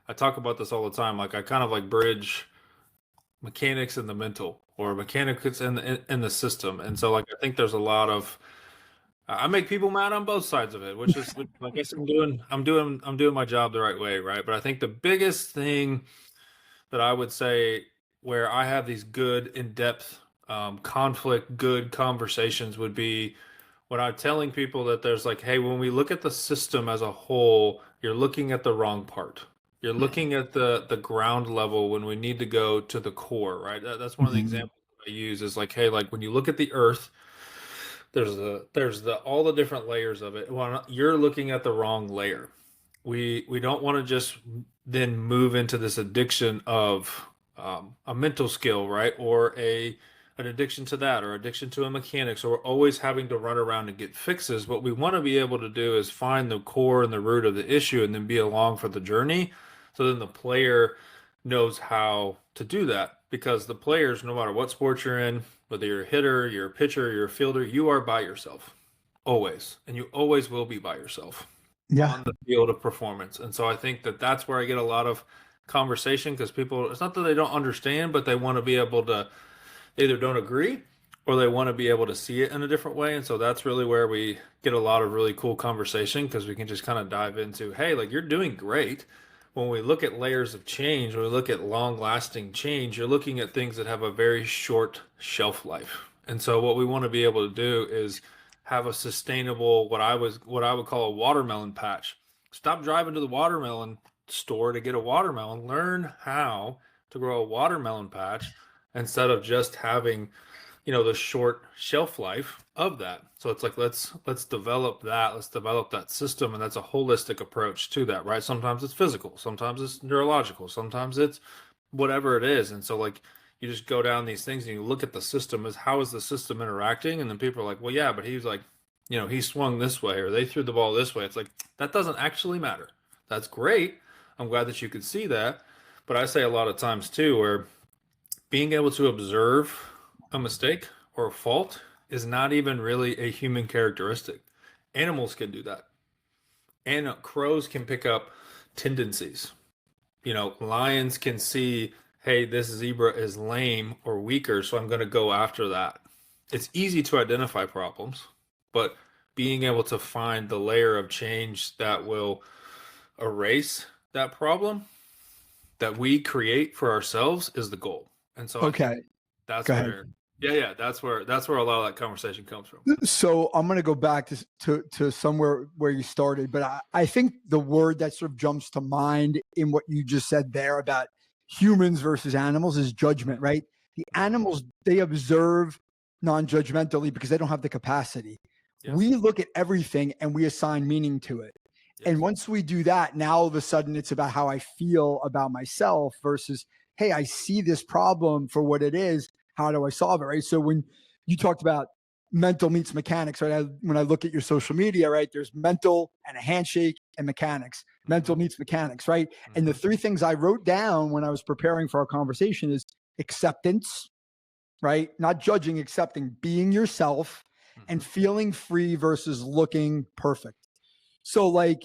I talk about this all the time. Like I kind of like bridge mechanics and the mental, or mechanics in the system. And so like I think there's a lot of I make people mad on both sides of it, which I guess I'm doing my job the right way, right? But I think the biggest thing that I would say where I have these good in-depth conflict good conversations would be when I'm telling people that there's like, hey, when we look at the system as a whole, you're looking at the wrong part. You're looking at the ground level when we need to go to the core, right? That's one of the Mhm. examples I use is like, hey, like when you look at the earth, there's the all the different layers of it. Well, you're looking at the wrong layer. We don't want to just then move into this addiction of a mental skill, right? Or a an addiction to that, or addiction to a mechanics, or always having to run around and get fixes. What we want to be able to do is find the core and the root of the issue, and then be along for the journey. So then the player knows how to do that, because the players, no matter what sport you're in, whether you're a hitter, you're a pitcher, you're a fielder, you are by yourself always, and you always will be by yourself Yeah. on the field of performance. And so I think that that's where I get a lot of conversation, because people, it's not that they don't understand, but they want to be able to either don't agree or they want to be able to see it in a different way. And so that's really where we get a lot of really cool conversation, because we can just kind of dive into, hey, like you're doing great. When we look at layers of change, when we look at long lasting change, you're looking at things that have a very short shelf life. And so what we want to be able to do is have a sustainable, what I would call a watermelon patch. Stop driving to the watermelon store to get a watermelon. Learn how to grow a watermelon patch instead of just having, the short shelf life of that. So it's like let's develop that, let's develop that system, and that's a holistic approach to that, right? Sometimes it's physical, sometimes it's neurological, sometimes it's whatever it is. And so like you just go down these things and you look at the system as how is the system interacting, and then people are like, well, yeah, but he's like, he swung this way or they threw the ball this way. It's like that doesn't actually matter. That's great. I'm glad that you could see that. But I say a lot of times too, where being able to observe a mistake or a fault is not even really a human characteristic. Animals can do that. And crows can pick up tendencies. Lions can see, hey, this zebra is lame or weaker, so I'm going to go after that. It's easy to identify problems, but being able to find the layer of change that will erase that problem that we create for ourselves is the goal. And so I think Okay. that's Go ahead. where, yeah, that's where a lot of that conversation comes from. So I'm going to go back to somewhere where you started, but I think the word that sort of jumps to mind in what you just said there about humans versus animals is judgment, right? The Mhm. animals, they observe non-judgmentally because they don't have the capacity. Yes. We look at everything and we assign meaning to it. And Yes. once we do that, now all of a sudden it's about how I feel about myself versus, hey, I see this problem for what it is. How do I solve it? Right. So when you talked about mental meets mechanics, right? When I look at your social media, right, there's mental and a handshake and mechanics. Mental Hmm. meets mechanics, right? And the Hmm. three things I wrote down when I was preparing for our conversation is acceptance, right? Not judging, accepting, being yourself, and Hmm. feeling free versus looking perfect. So, like,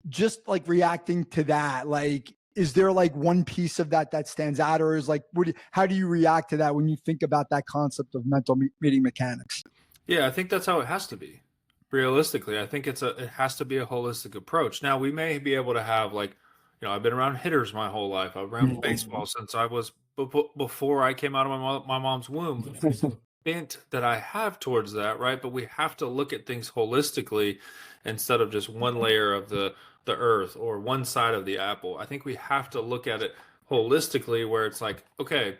just like reacting to that, like, is there like one piece of that that stands out, or is like, how do you react to that when you think about that concept of mental meeting mechanics? Yeah, I think that's how it has to be. Realistically, I think it has to be a holistic approach. Now, we may be able to have like, I've been around hitters my whole life. I've been around Mhm. baseball since I was before I came out of my mom's womb. There's a bent that I have towards that, right? But we have to look at things holistically instead of just one layer of the earth or one side of the apple. I think we have to look at it holistically, where it's like, okay,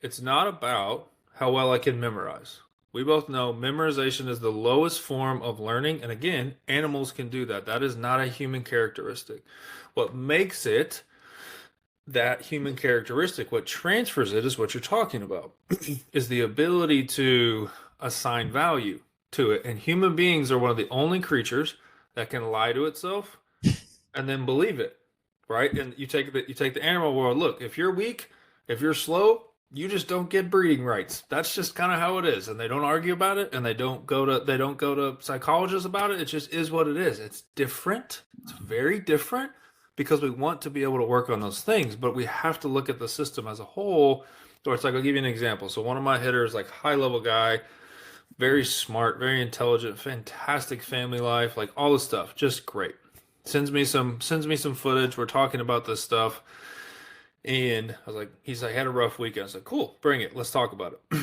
it's not about how well I can memorize. We both know memorization is the lowest form of learning. And again, animals can do that. That is not a human characteristic. What makes it that human characteristic, what transfers it, is what you're talking about, is the ability to assign value to it. And human beings are one of the only creatures that can lie to itself and then believe it, right? And you take the animal world. Look, if you're weak, if you're slow, you just don't get breeding rights. That's just kind of how it is, and they don't argue about it, and they don't go to psychologists about it. It just is what it is. It's different. It's very different because we want to be able to work on those things, but we have to look at the system as a whole. Or it's like, I'll give you an example. So one of my hitters, like high level guy, very smart, very intelligent, fantastic family life, like all this stuff, just great. Sends me some footage. We're talking about this stuff. And I was like, he's like, had a rough weekend. I was like, cool, bring it. Let's talk about it.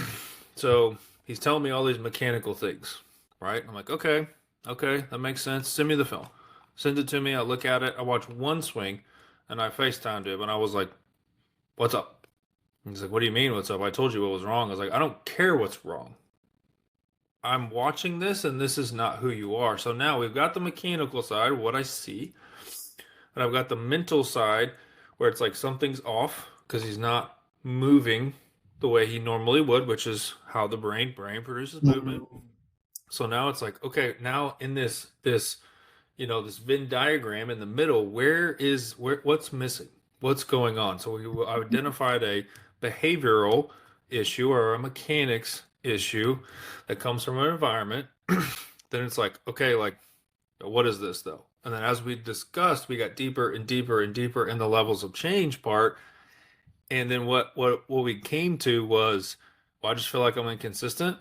So he's telling me all these mechanical things, right? I'm like, okay, that makes sense. Send me the film. Send it to me. I look at it. I watch one swing and I FaceTimed him and I was like, what's up? And he's like, what do you mean, what's up? I told you what was wrong. I was like, I don't care what's wrong. I'm watching this and this is not who you are. So now we've got the mechanical side, what I see, and I've got the mental side where it's like something's off because he's not moving the way he normally would, which is how the brain produces movement. So now it's like, okay, now in this this Venn diagram in the middle, what's missing? What's going on? So we identified a behavioral issue or a mechanics issue that comes from an environment. Then it's like, okay, like what is this though? And then as we discussed, we got deeper and deeper and deeper in the levels of change part. And then what we came to was, well, I just feel like I'm inconsistent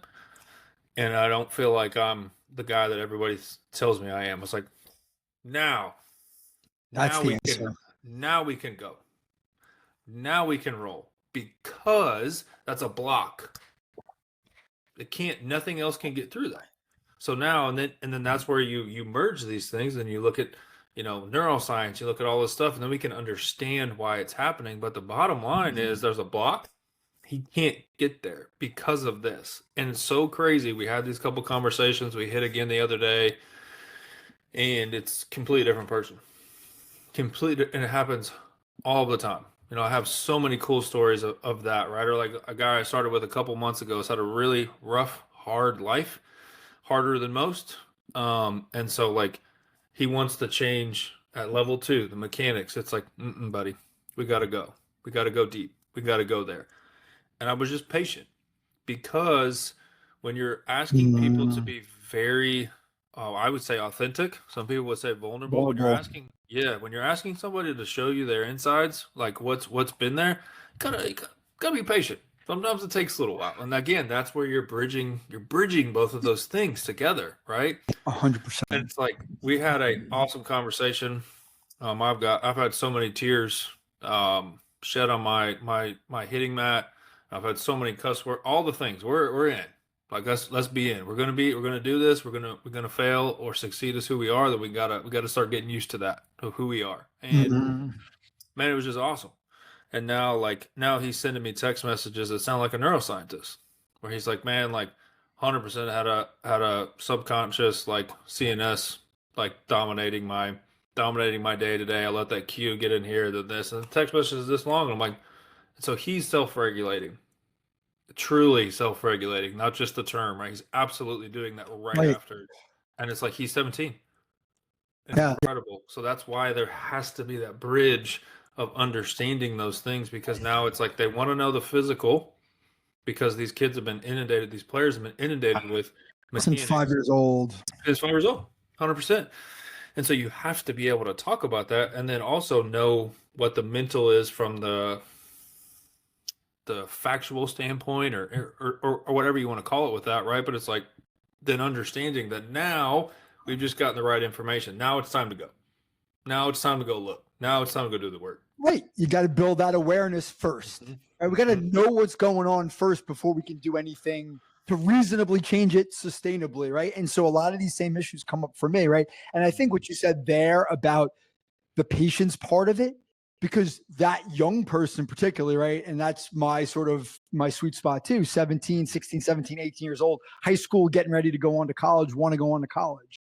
and I don't feel like I'm the guy that everybody tells me I am. It's like, now That's now the we can answer. now we can go. Now we can roll because that's a block. Nothing else can get through that. So now and then that's where you merge these things and you look at neuroscience, you look at all this stuff, and then we can understand why it's happening. But the bottom line is there's a block. He can't get there because of this. And it's so crazy. We had these couple conversations. We hit again the other day, and it's a completely different person. And it happens all the time. I have so many cool stories of that, right? Or like a guy I started with a couple months ago has had a really rough, hard life, harder than most. And so like he wants to change at level 2, the mechanics. It's like, buddy, we got to go. We got to go deep. We got to go there. And I was just patient because when you're asking people to be very, I would say authentic. Some people would say vulnerable. When you're asking somebody to show you their insides, like what's been there, you gotta be patient. Sometimes it takes a little while. And again, that's where you're bridging both of those things together, right? 100%. And it's like we had an awesome conversation. I've had so many tears shed on my hitting mat. I've had so many cuss words, all the things. We're in. Like let's be in. We're gonna do this. We're gonna fail or succeed as who we are. That we gotta start getting used to that, of who we are. And man, it was just awesome. And now he's sending me text messages that sound like a neuroscientist, where he's like, man, like 100% had a subconscious like CNS like dominating my day to day. I let that cue get in here, then this, and the text message is this long. And I'm like, so he's self-regulating, truly self-regulating, not just the term, right? He's absolutely doing that right after. And it's like he's 17. It's incredible. So that's why there has to be that bridge of understanding those things, because now it's like they want to know the physical, because these kids have been inundated, these players have been inundated with Since 5 years old. Since 5 years old, 100%. And so you have to be able to talk about that, and then also know what the mental is from the factual standpoint, or whatever you want to call it with that, right? But it's like then understanding that now we've just gotten the right information. Now it's time to go. Now it's time to go look. Now it's time to go do the work. Right. You got to build that awareness first. Right? We got to know what's going on first before we can do anything to reasonably change it sustainably, right? And so a lot of these same issues come up for me, right? And I think what you said there about the patience part of it, because that young person particularly, right? And that's my sweet spot too, 17, 16, 17, 18 years old, high school, getting ready to go on to college, want to go on to college,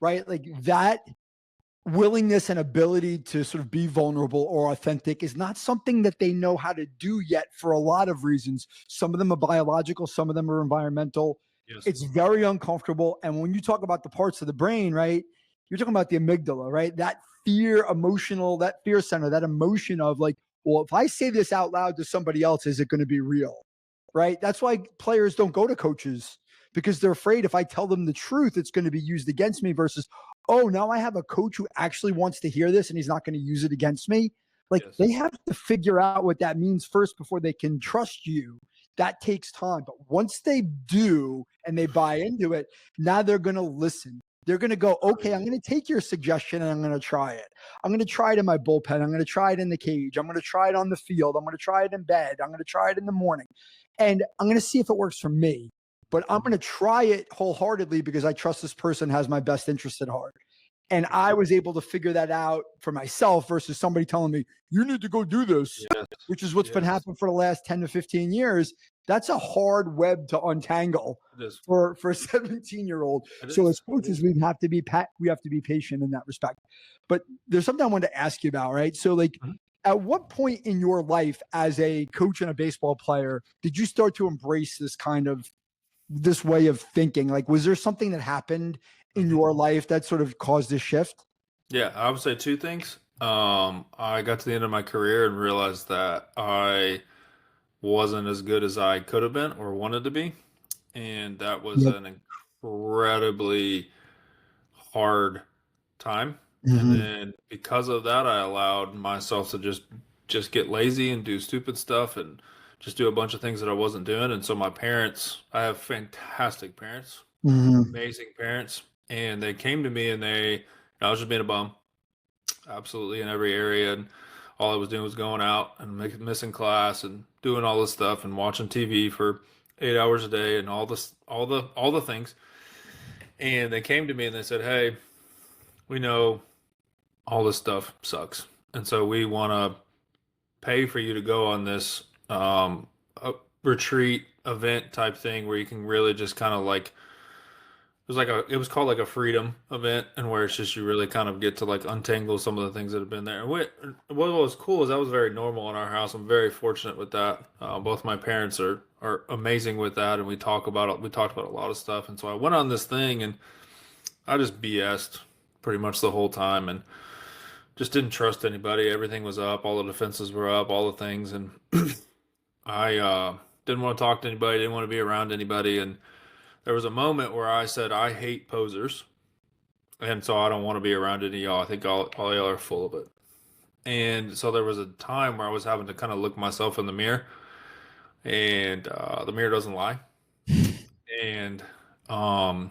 right? Like that willingness and ability to sort of be vulnerable or authentic is not something that they know how to do yet for a lot of reasons. Some of them are biological, some of them are environmental. Yes. It's very uncomfortable. And when you talk about the parts of the brain, right, you're talking about the amygdala, right? That fear center, that emotion of like, well, if I say this out loud to somebody else, is it going to be real? Right? That's why players don't go to coaches. because they're afraid if I tell them the truth, it's going to be used against me versus, oh, now I have a coach who actually wants to hear this and he's not going to use it against me. Like Yes. they have to figure out what that means first before they can trust you. That takes time. But once they do and they buy into it, now they're going to listen. They're going to go, okay, I'm going to take your suggestion and I'm going to try it. I'm going to try it in my bullpen. I'm going to try it in the cage. I'm going to try it on the field. I'm going to try it in bed. I'm going to try it in the morning. And I'm going to see if it works for me. But I'm going to try it wholeheartedly because I trust this person has my best interest at heart. And I was able to figure that out for myself versus somebody telling me, you need to go do this, Yes. which is what's been Yes. happening for the last 10 to 15 years. That's a hard web to untangle It is. for a 17-year-old. It So is. as coaches, we have to be patient in that respect. But there's something I wanted to ask you about, right? So like, Mhm. at what point in your life as a coach and a baseball player did you start to embrace this way of thinking? Like, was there something that happened in your life that sort of caused this shift? Yeah, I would say two things. I got to the end of my career and realized that I wasn't as good as I could have been or wanted to be. And that was Yep. an incredibly hard time. And Mhm. then because of that, I allowed myself to just get lazy and do stupid stuff and just do a bunch of things that I wasn't doing. And so my parents, I have fantastic parents, Mhm. amazing parents, and they came to me and I was just being a bum, absolutely in every area, and all I was doing was going out and missing class and doing all this stuff and watching TV for 8 hours a day and all the things. And they came to me and they said, "Hey, we know all this stuff sucks, and so we want to pay for you to go on this retreat event type thing where you can really just kind of like it was called like a freedom event, and where it's just you really kind of get to like untangle some of the things that have been there. And what was cool is that was very normal in our house. I'm very fortunate with that. Both my parents are amazing with that, and we talked about a lot of stuff. And so I went on this thing and I just BS'd pretty much the whole time and just didn't trust anybody. Everything was up, all the defenses were up, all the things, and I didn't want to talk to anybody, didn't want to be around anybody. And there was a moment where I said, I hate posers. And so I don't want to be around any of y'all. I think all y'all are full of it. And so there was a time where I was having to kind of look myself in the mirror, and the mirror doesn't lie. And um,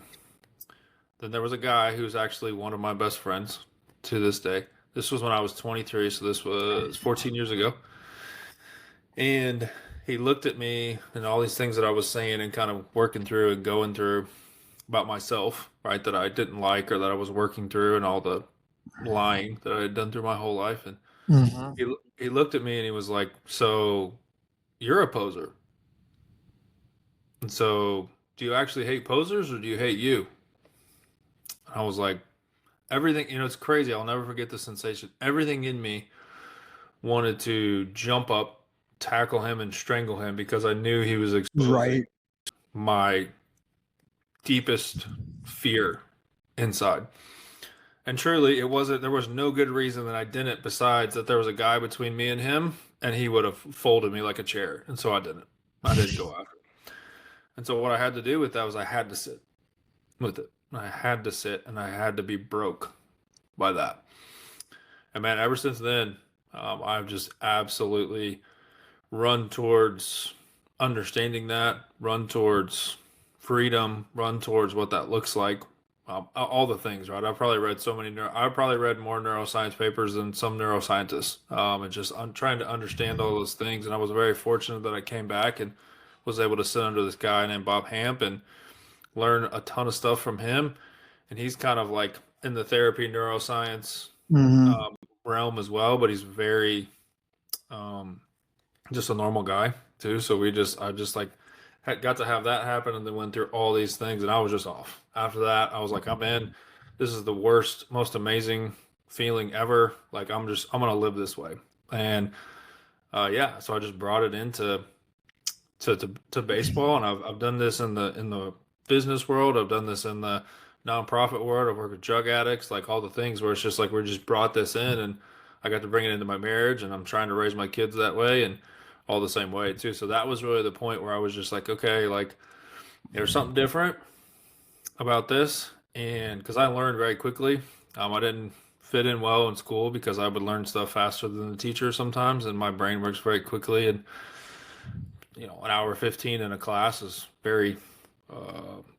then there was a guy who's actually one of my best friends to this day. This was when I was 23, so this was 14 years ago. And he looked at me and all these things that I was saying and kind of working through and going through about myself, right, that I didn't like or that I was working through, and all the lying that I had done through my whole life. And Mhm. he looked at me and he was like, "So you're a poser. And so do you actually hate posers or do you hate you?" And I was like, everything, it's crazy. I'll never forget the sensation. Everything in me wanted to jump up, tackle him, and strangle him because I knew he was exposing Right. my deepest fear inside. And truly, there was no good reason that I didn't, besides that there was a guy between me and him, and he would have folded me like a chair. And so I didn't. I didn't go after him. And so what I had to do with that was I had to sit with it. I had to sit and I had to be broke by that. And man, ever since then, I've just absolutely run towards understanding that, run towards freedom, run towards what that looks like. All the things, right? I've probably read more neuroscience papers than some neuroscientists. And just I'm trying to understand all those things. And I was very fortunate that I came back and was able to sit under this guy named Bob Hamp and learn a ton of stuff from him. And he's kind of like in the therapy neuroscience Mhm. realm as well, but he's very um, just a normal guy too. So I just like got to have that happen, and then went through all these things, and I was just off. After that, I was like, I'm in. This is the worst, most amazing feeling ever. Like I'm gonna live this way, and yeah. So I just brought it into to baseball, and I've done this in the business world. I've done this in the nonprofit world. I've worked with drug addicts, like all the things where it's just like we're just brought this in, and I got to bring it into my marriage, and I'm trying to raise my kids that way, and all the same way too. So that was really the point where I was just like, okay, like There's something different about this, and because I learned very quickly, I didn't fit in well in school because I would learn stuff faster than the teacher sometimes, and my brain works very quickly. And an hour 15 in a class is very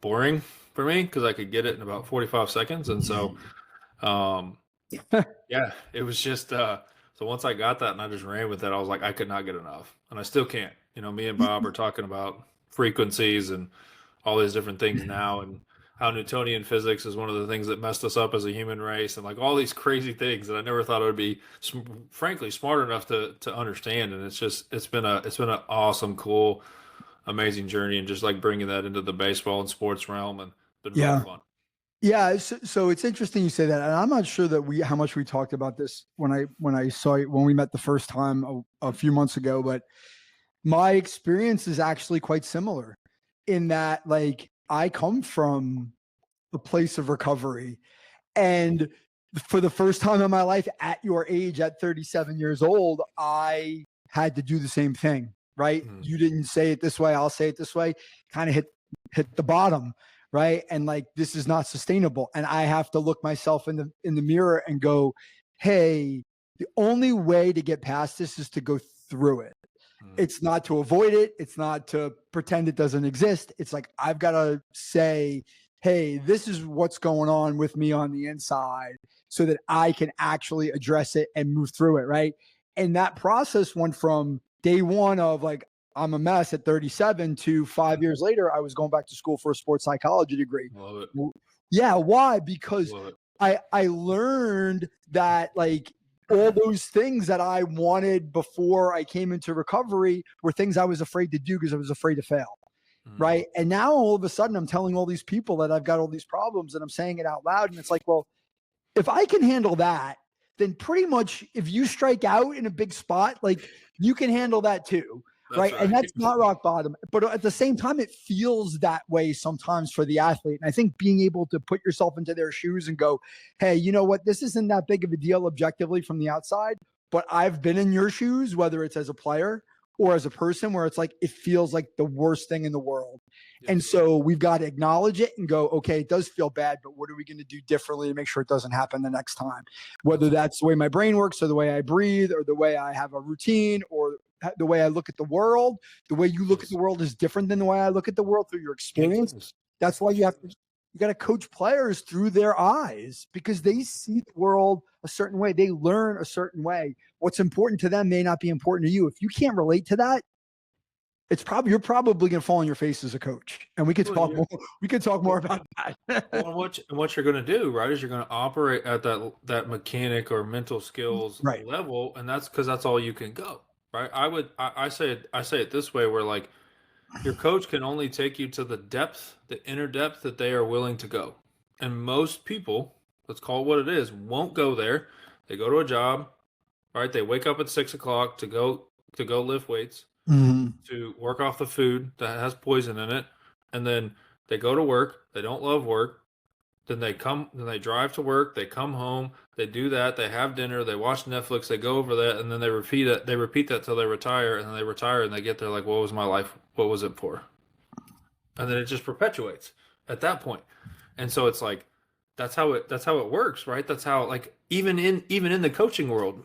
boring for me because I could get it in about 45 seconds, and so um, yeah, it was just so once I got that and I just ran with it, I was like, I could not get enough, and I still can't. Me and Bob are talking about frequencies and all these different things now, and how Newtonian physics is one of the things that messed us up as a human race, and like all these crazy things that I never thought I would be, frankly, smart enough to understand. And it's been an awesome, cool, amazing journey, and just like bringing that into the baseball and sports realm, and been really Yeah. fun. Yeah, so it's interesting you say that, and I'm not sure that how much we talked about this when I saw you when we met the first time a few months ago, but my experience is actually quite similar in that, like, I come from a place of recovery, and for the first time in my life at your age, at 37 years old, I had to do the same thing, right? Mm. You didn't say it this way, I'll say it this way, kind of hit the bottom, right? And like, this is not sustainable. And I have to look myself in the mirror and go, hey, the only way to get past this is to go through it. Mm. It's not to avoid it. It's not to pretend it doesn't exist. It's like, I've got to say, hey, this is what's going on with me on the inside so that I can actually address it and move through it. Right. And that process went from day one of like, I'm a mess at 37 to 5 years later, I was going back to school for a sports psychology degree. Love it. Yeah. Why? Because Love it. I learned that, like, all those things that I wanted before I came into recovery were things I was afraid to do because I was afraid to fail. Mm. Right. And now all of a sudden I'm telling all these people that I've got all these problems and I'm saying it out loud. And it's like, well, if I can handle that, then pretty much if you strike out in a big spot, like, you can handle that too. That's Right. And right. that's not rock bottom. But at the same time, it feels that way sometimes for the athlete. And I think being able to put yourself into their shoes and go, hey, you know what? This isn't that big of a deal objectively from the outside, but I've been in your shoes, whether it's as a player or as a person, where it's like, it feels like the worst thing in the world. And Yes. so we've got to acknowledge it and go, okay, it does feel bad, but what are we going to do differently to make sure it doesn't happen the next time? Whether that's the way my brain works or the way I breathe or the way I have a routine or the way I look at the world. The way you look at Yes. the world is different than the way I look at the world through your experience. Yes. That's why you got to coach players through their eyes because they see the world a certain way. They learn a certain way. What's important to them may not be important to you. If you can't relate to that, you're probably going to fall on your face as a coach. And we could Well, talk yeah. more. We could talk more about Well, that. and what you're going to do, right, is you're going to operate at that mechanic or mental skills Right. level, and that's because that's all you can go, right? I say it this way, where like your coach can only take you to the depth, the inner depth that they are willing to go, and most people, let's call it what it is, won't go there. They go to a job, right? They wake up at 6 o'clock to go lift weights, Mhm. to work off the food that has poison in it, and then they go to work. They don't love work. Then they drive to work, they come home, they do that, they have dinner, they watch Netflix, they go over that, and then they repeat it. They repeat that till they retire, and then they retire and they get there like, what was my life? What was it for? And then it just perpetuates at that point. And so it's like that's how it works, right? That's how, like, even in the coaching world,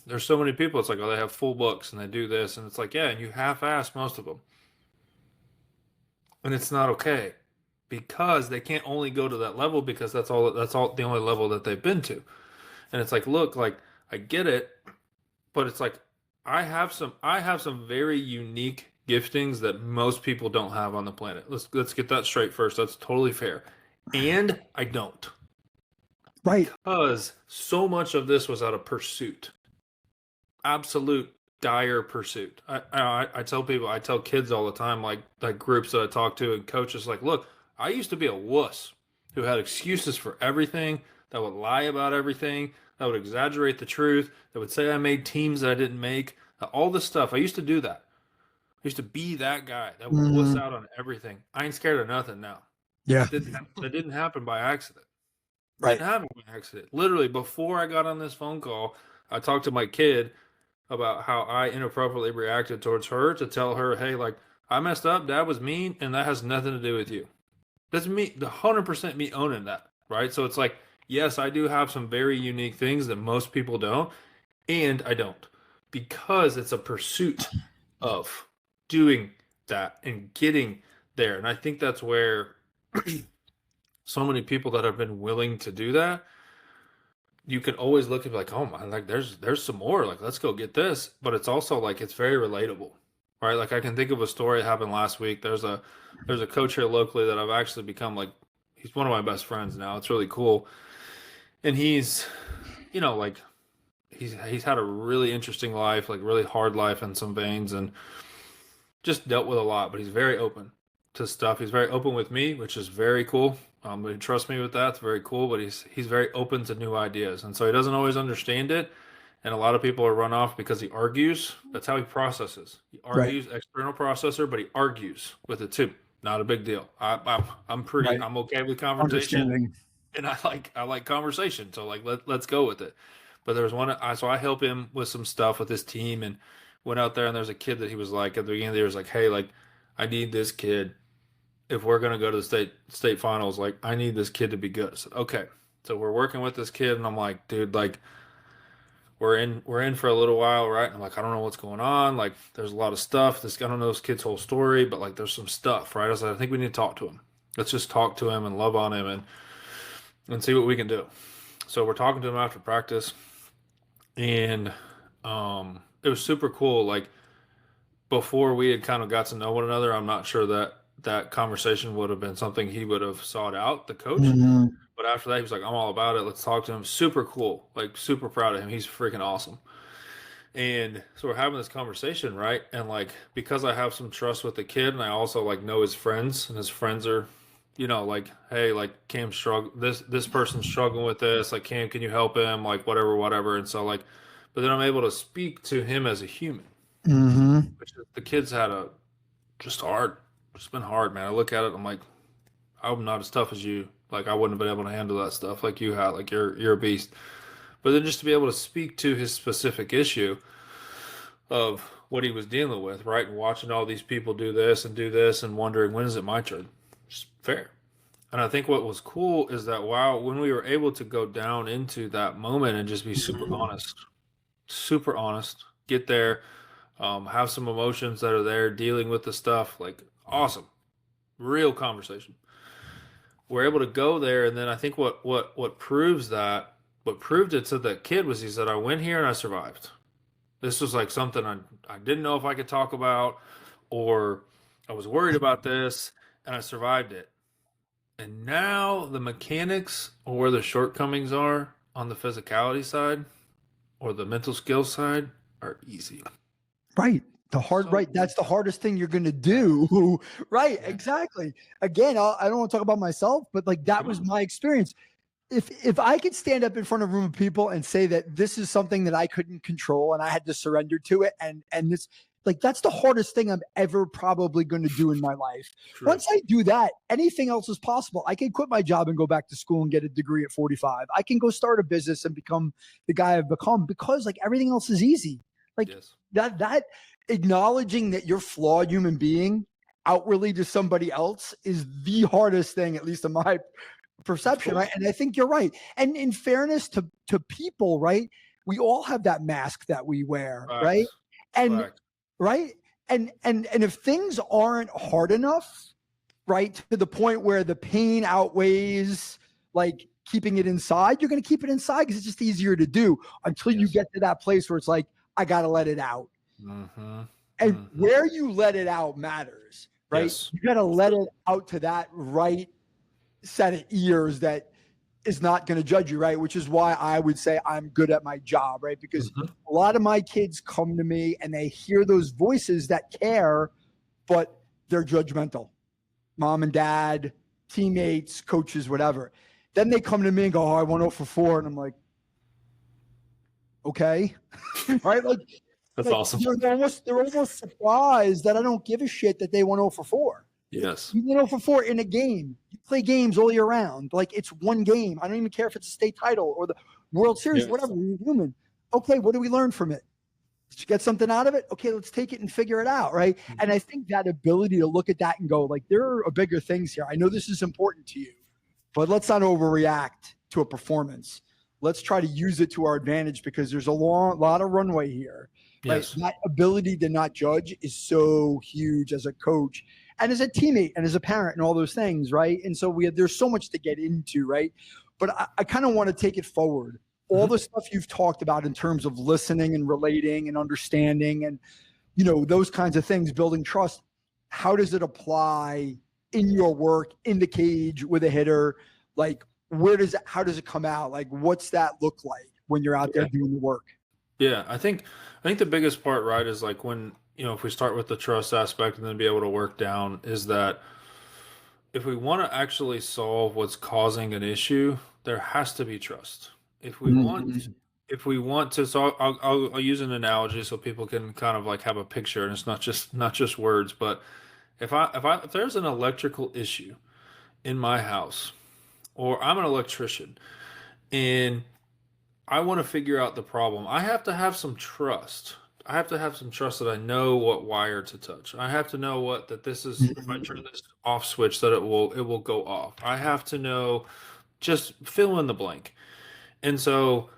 there's so many people. It's like, oh, they have full books and they do this, and it's like, yeah, and you half-ass most of them, and it's not okay because they can't only go to that level because that's all the only level that they've been to. And it's like, look, like, I get it, but it's like I have some very unique giftings that most people don't have on the planet. Let's get that straight first. That's totally fair. And I don't, Right. because so much of this was out of pursuit, absolute dire pursuit. I tell people, I tell kids all the time, like groups that I talk to and coaches, like, look, I used to be a wuss who had excuses for everything, that would lie about everything, that would exaggerate the truth, that would say I made teams that I didn't make, all this stuff. I used to do that. I used to be that guy that would wuss Mhm. out on everything. I ain't scared of nothing now. Yeah. That didn't happen by accident. Right. Didn't happen by accident. Literally, before I got on this phone call, I talked to my kid about how I inappropriately reacted towards her, to tell her, hey, like, I messed up. Dad was mean, and that has nothing to do with you. That's me, the 100% me owning that, right? So it's like, yes, I do have some very unique things that most people don't, and I don't, because it's a pursuit of doing that and getting there. And I think that's where so many people that have been willing to do that, you can always look and be like, oh my, like there's some more. Like, let's go get this. But it's also like it's very relatable, right? Like I can think of a story that happened last week. There's a coach here locally that I've actually become like he's one of my best friends now. It's really cool. And he's, like he's had a really interesting life, like really hard life in some veins, and just dealt with a lot, but he's very open to stuff. He's very open with me, which is very cool. He trusts me with that. It's very cool, but he's very open to new ideas, and so he doesn't always understand it. And a lot of people are run off because he argues. That's how he processes. He Right. argues, external processor, but he argues with it too. Not a big deal. I'm pretty. Right. I'm okay with confrontation, Understanding. and I like conversation. So like let's go with it. But there was one. So I help him with some stuff with his team, and went out there, and there's a kid that he was like at the beginning of the year was like, hey, like I need this kid if we're gonna go to the state finals. Like I need this kid to be good. I said, okay. So we're working with this kid, and I'm like, dude, like we're in for a little while, right? And I'm like, I don't know what's going on. Like there's a lot of stuff. I don't know this kid's whole story, but like there's some stuff, right? I was like, I think we need to talk to him. Let's just talk to him and love on him and see what we can do. So we're talking to him after practice, and it was super cool. Like before we had kind of got to know one another, I'm not sure that that conversation would have been something he would have sought out, the coach. Mhm. But after that, he was like, I'm all about it. Let's talk to him. Super cool. Like super proud of him. He's freaking awesome. And so we're having this conversation, right? And like because I have some trust with the kid, and I also like know his friends, and his friends are, like, hey, like Cam struggle this person's struggling with this. Like Cam, can you help him? Like whatever, whatever. And so like, but then I'm able to speak to him as a human, Mhm. which the kids had a just hard, it's been hard, man. I look at it, I'm like, I'm not as tough as you. Like I wouldn't have been able to handle that stuff like you had. Like you're a beast. But then just to be able to speak to his specific issue of what he was dealing with, right? And watching all these people do this and wondering when is it my turn? Just fair. And I think what was cool is that when we were able to go down into that moment and just be super honest, get there, have some emotions that are there, dealing with the stuff, like awesome, real conversation. We're able to go there, and then I think what proves that, what proved it to the kid was he said, I went here and I survived. This was like something I didn't know if I could talk about, or I was worried about this, and I survived it. And now the mechanics or where the shortcomings are on the physicality side or the mental skills side are easy. Right. The hard, So right. That's the hardest thing you're going to do. Right. yeah, Exactly. Again, I don't want to talk about myself, but like that come was on. my experience. If I could stand up in front of a room of people and say that this is something that I couldn't control and I had to surrender to it, and this, like, that's the hardest thing I'm ever probably going to do in my life. True. Once I do that, anything else is possible. I can quit my job and go back to school and get a degree at 45. I can go start a business and become the guy I've become, because like everything else is easy. Like Yes. that acknowledging that you're flawed human being outwardly to somebody else is the hardest thing, at least in my perception, Cool. right? And I think you're right. And in fairness to people, right? We all have that mask that we wear, right? Facts. And Facts. right? And if things aren't hard enough, right, to the point where the pain outweighs like keeping it inside, you're going to keep it inside because it's just easier to do until you Yes. get to that place where it's like, I got to let it out. Mm-hmm. And Mm-hmm. where you let it out matters, right? Yes. You got to let it out to that right set of ears that is not going to judge you, right? Which is why I would say I'm good at my job, right? Because Mm-hmm. a lot of my kids come to me and they hear those voices that care, but they're judgmental. Mom and dad, teammates, coaches, whatever. Then they come to me and go, oh, I went 0 for 4. And I'm like, okay. Right? That's Like awesome. they're almost surprised that I don't give a shit that they went 0 for 4. Yes. You went 0 for 4 in a game. You play games all year round. Like it's one game. I don't even care if it's a state title or the World Series, Yes. whatever. You're human. Okay, what do we learn from it? Did you get something out of it? Okay, let's take it and figure it out, right? And I think that ability to look at that and go, like, there are bigger things here. I know this is important to you, but let's not overreact to a performance. Let's try to use it to our advantage because there's a lot of runway here, right? Yes. That ability to not judge is so huge as a coach and as a teammate and as a parent and all those things, right? And so there's so much to get into, right? But I kind of want to take it forward. All the stuff you've talked about in terms of listening and relating and understanding and, those kinds of things, building trust. How does it apply in your work in the cage with a hitter? Like, how does it come out? Like, what's that look like when you're out there doing the work? Yeah, I think the biggest part, right, is like when, if we start with the trust aspect and then be able to work down, is that if we want to actually solve what's causing an issue, there has to be trust. If we want Mhm. if we want to, so I'll use an analogy so people can kind of like have a picture, and it's not just words. But if there's an electrical issue in my house, or I'm an electrician and I want to figure out the problem, I have to have some trust. I have to have some trust that I know what wire to touch. I have to know that this is, if I turn this off switch, that it will go off. I have to know, just fill in the blank. And so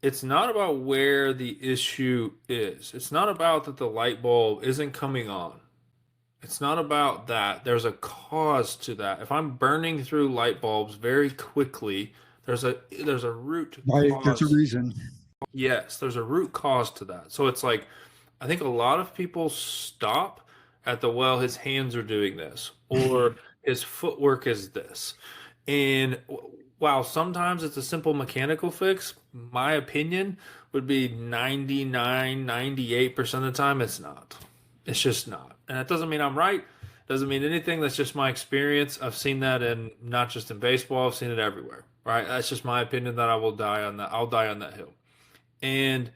it's not about where the issue is. It's not about that the light bulb isn't coming on. It's not about that. There's a cause to that. If I'm burning through light bulbs very quickly, there's a root Right. There's a cause. reason. Yes, there's a root cause to that. So it's like, I think a lot of people stop at well, his hands are doing this, or his footwork is this. And while sometimes it's a simple mechanical fix, my opinion would be 99, 98% of the time it's not. It's just not. And that doesn't mean I'm right. Doesn't mean anything. That's just my experience. I've seen that in not just in baseball, I've seen it everywhere. Right? That's just my opinion that I will die on that. I'll die on that hill. And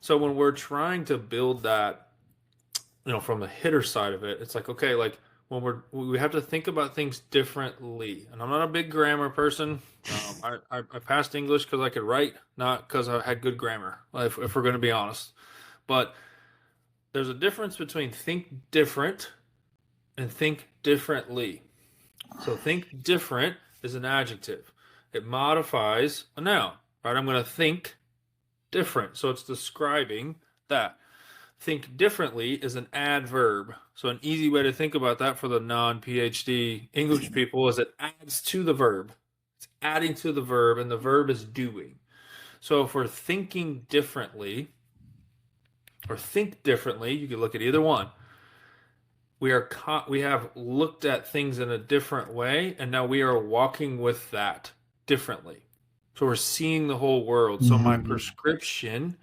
so when we're trying to build that, from the hitter side of it, it's like, okay, like when we have to think about things differently. And I'm not a big grammar person. I passed English because I could write, not because I had good grammar, if we're going to be honest. But there's a difference between think different and think differently. So think different is an adjective. It modifies a noun, right? I'm going to think different. So it's describing that. Think differently is an adverb. So an easy way to think about that for the non-PhD English people is it adds to the verb. It's adding to the verb, and the verb is doing. So if we're thinking differently or think differently, you could look at either one. We have looked at things in a different way, and now we are walking with that differently. So we're seeing the whole world. So my prescription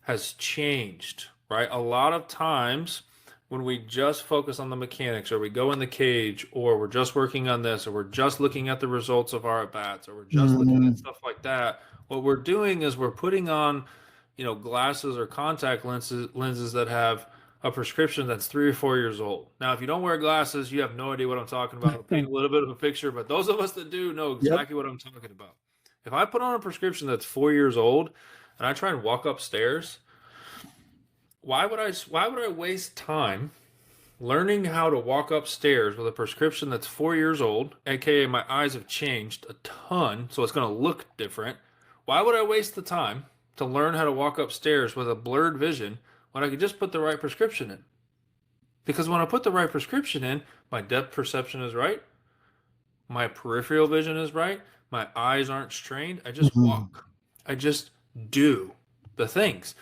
has changed, right? A lot of times when we just focus on the mechanics, or we go in the cage, or we're just working on this, or we're just looking at the results of our at bats, or we're just looking at stuff like that, what we're doing is we're putting on, glasses or contact lenses that have a prescription that's 3 or 4 years old. Now, if you don't wear glasses, you have no idea what I'm talking about. I'll paint a little bit of a picture, but those of us that do know Yep. exactly what I'm talking about. If I put on a prescription that's 4 years old and I try and walk upstairs, why would I waste time learning how to walk upstairs with a prescription that's 4 years old, aka my eyes have changed a ton, so it's going to look different? Why would I waste the time to learn how to walk upstairs with a blurred vision when I could just put the right prescription in? Because when I put the right prescription in, my depth perception is right, my peripheral vision is right, my eyes aren't strained. I just walk. I just do the things.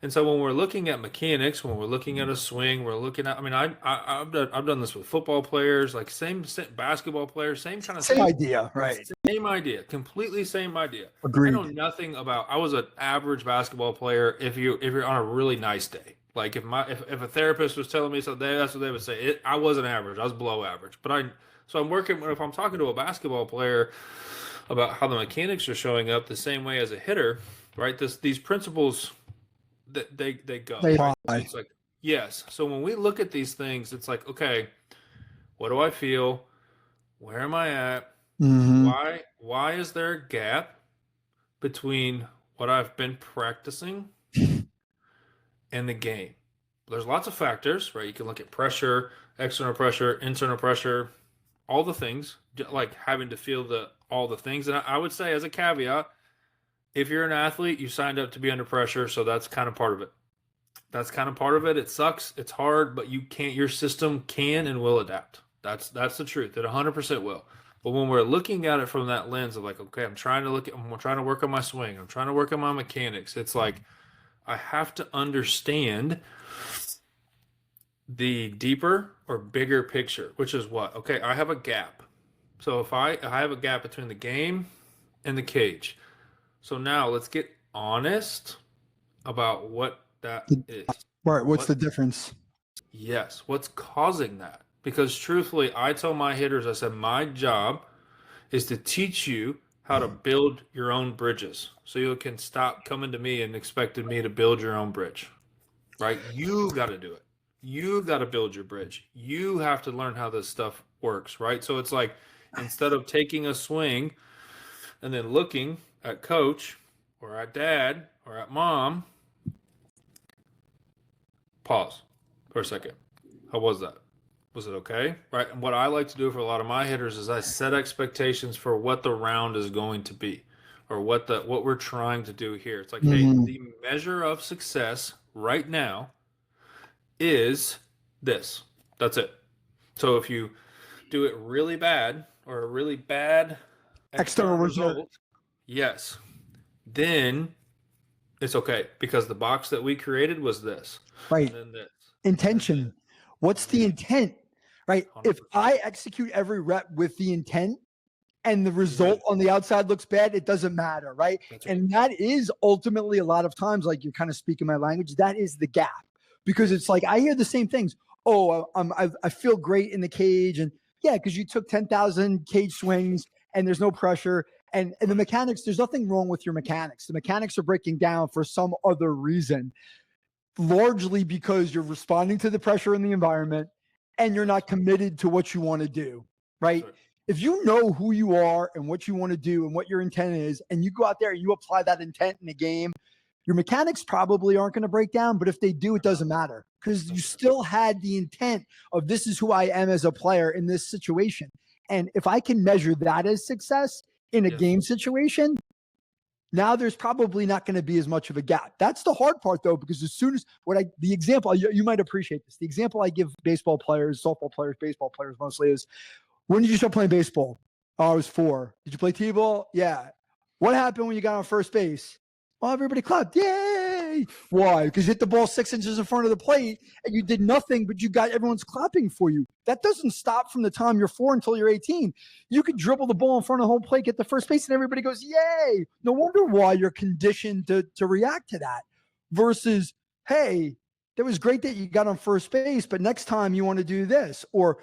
And so when we're looking at mechanics, when we're looking at a swing, we're looking at. I mean, I've done this with football players, like same basketball players, same kind of Same thing. idea, right? Same idea, completely same idea. I know Agreed. nothing about. I was an average basketball player. If you're on a really nice day, like if a therapist was telling me something, that's what they would say. I wasn't average. I was below average. So I'm working. If I'm talking to a basketball player about how the mechanics are showing up the same way as a hitter, right? These principles that they go. They Right? apply. It's like yes. So when we look at these things, it's like okay, what do I feel? Where am I at? Why is there a gap between what I've been practicing in the game. There's lots of factors, right? You can look at pressure, external pressure, internal pressure, all the things, like having to feel all the things. And I would say, as a caveat, if you're an athlete, you signed up to be under pressure, so that's kind of part of it. That's kind of part of it. It sucks. It's hard, but you can't. Your system can and will adapt. That's the truth. It 100% will. But when we're looking at it from that lens of like, okay, I'm trying to work on my swing. I'm trying to work on my mechanics. It's like I have to understand the deeper or bigger picture, which is what? Okay, I have a gap. So if I have a gap between the game and the cage. So now let's get honest about what that is. Right. What's What the difference? Yes, what's causing that? Because truthfully, I tell my hitters, I said, my job is to teach you how to build your own bridges so you can stop coming to me and expecting me to build your own bridge, right? You got to do it. You got to build your bridge. You have to learn how this stuff works, right? So it's like instead of taking a swing and then looking at coach or at dad or at mom, pause for a second. How was that? Was it okay? Right. And what I like to do for a lot of my hitters is I set expectations for what the round is going to be or what we're trying to do here. It's like, hey, Mhm. the measure of success right now is this. That's it. So if you do it really bad or a really bad External external result. result, yes, then it's okay because the box that we created was this Right. and then this and then this. Intention. What's the intent? Right. If 100%. I execute every rep with the intent and the You win. result on the outside looks bad, it doesn't matter. Right. That's right. And that is ultimately a lot of times, like you're kind of speaking my language, that is the gap because it's like I hear the same things. Oh, I feel great in the cage. And yeah, because you took 10,000 cage swings and there's no pressure. And the mechanics, there's nothing wrong with your mechanics. The mechanics are breaking down for some other reason, largely because you're responding to the pressure in the environment and you're not committed to what you want to do, right? Right. If you know who you are and what you want to do and what your intent is, and you go out there and you apply that intent in a game, your mechanics probably aren't going to break down. But if they do, it doesn't matter because you still had the intent of this is who I am as a player in this situation. And if I can measure that as success in a Yes. game situation, now there's probably not going to be as much of a gap. That's the hard part though, because as soon as the example, you might appreciate this. The example I give baseball players, softball players, baseball players mostly is, when did you start playing baseball? Oh, I was 4. Did you play T-ball? Yeah. What happened when you got on first base? Well, everybody clapped. Yay. Why? Because you hit the ball 6 inches in front of the plate and you did nothing, but you got everyone's clapping for you. That doesn't stop from the time you're 4 until you're 18. You could dribble the ball in front of the home plate, get the first base, and everybody goes, yay. No wonder why you're conditioned to react to that versus, hey, that was great that you got on first base, but next time you want to do this. Or,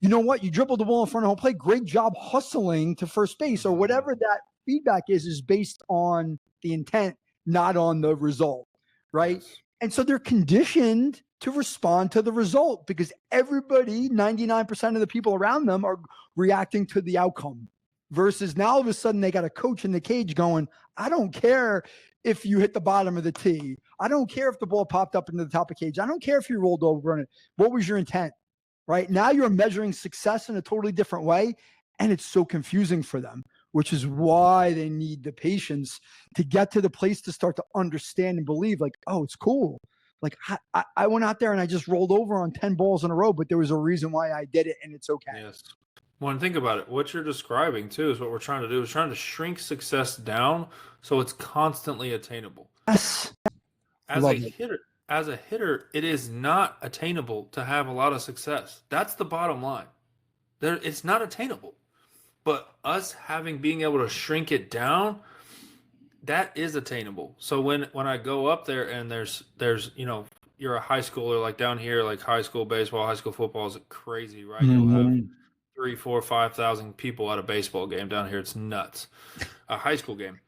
you know what? You dribbled the ball in front of home plate. Great job hustling to first base, or whatever that feedback is based on the intent, not on the result, right? Yes. And so they're conditioned to respond to the result because everybody, 99% of the people around them are reacting to the outcome versus now all of a sudden they got a coach in the cage going, I don't care if you hit the bottom of the tee. I don't care if the ball popped up into the top of the cage. I don't care if you rolled over on it. What was your intent? Right now you're measuring success in a totally different way. And it's so confusing for them, which is why they need the patience to get to the place to start to understand and believe like, oh, it's cool. Like I went out there and I just rolled over on 10 balls in a row, but there was a reason why I did it and it's okay. Yes. Well, and think about it. What you're describing too is what we're trying to do is trying to shrink success down so it's constantly attainable. Yes. As a Love it. hitter, it is not attainable to have a lot of success. That's the bottom line. It's not attainable. But us being able to shrink it down, that is attainable. So when I go up there and there's you're a high schooler, like down here, like high school baseball, high school football is crazy, right? You'll have 3, 4, 5,000 people at a baseball game down here. It's nuts. A high school game.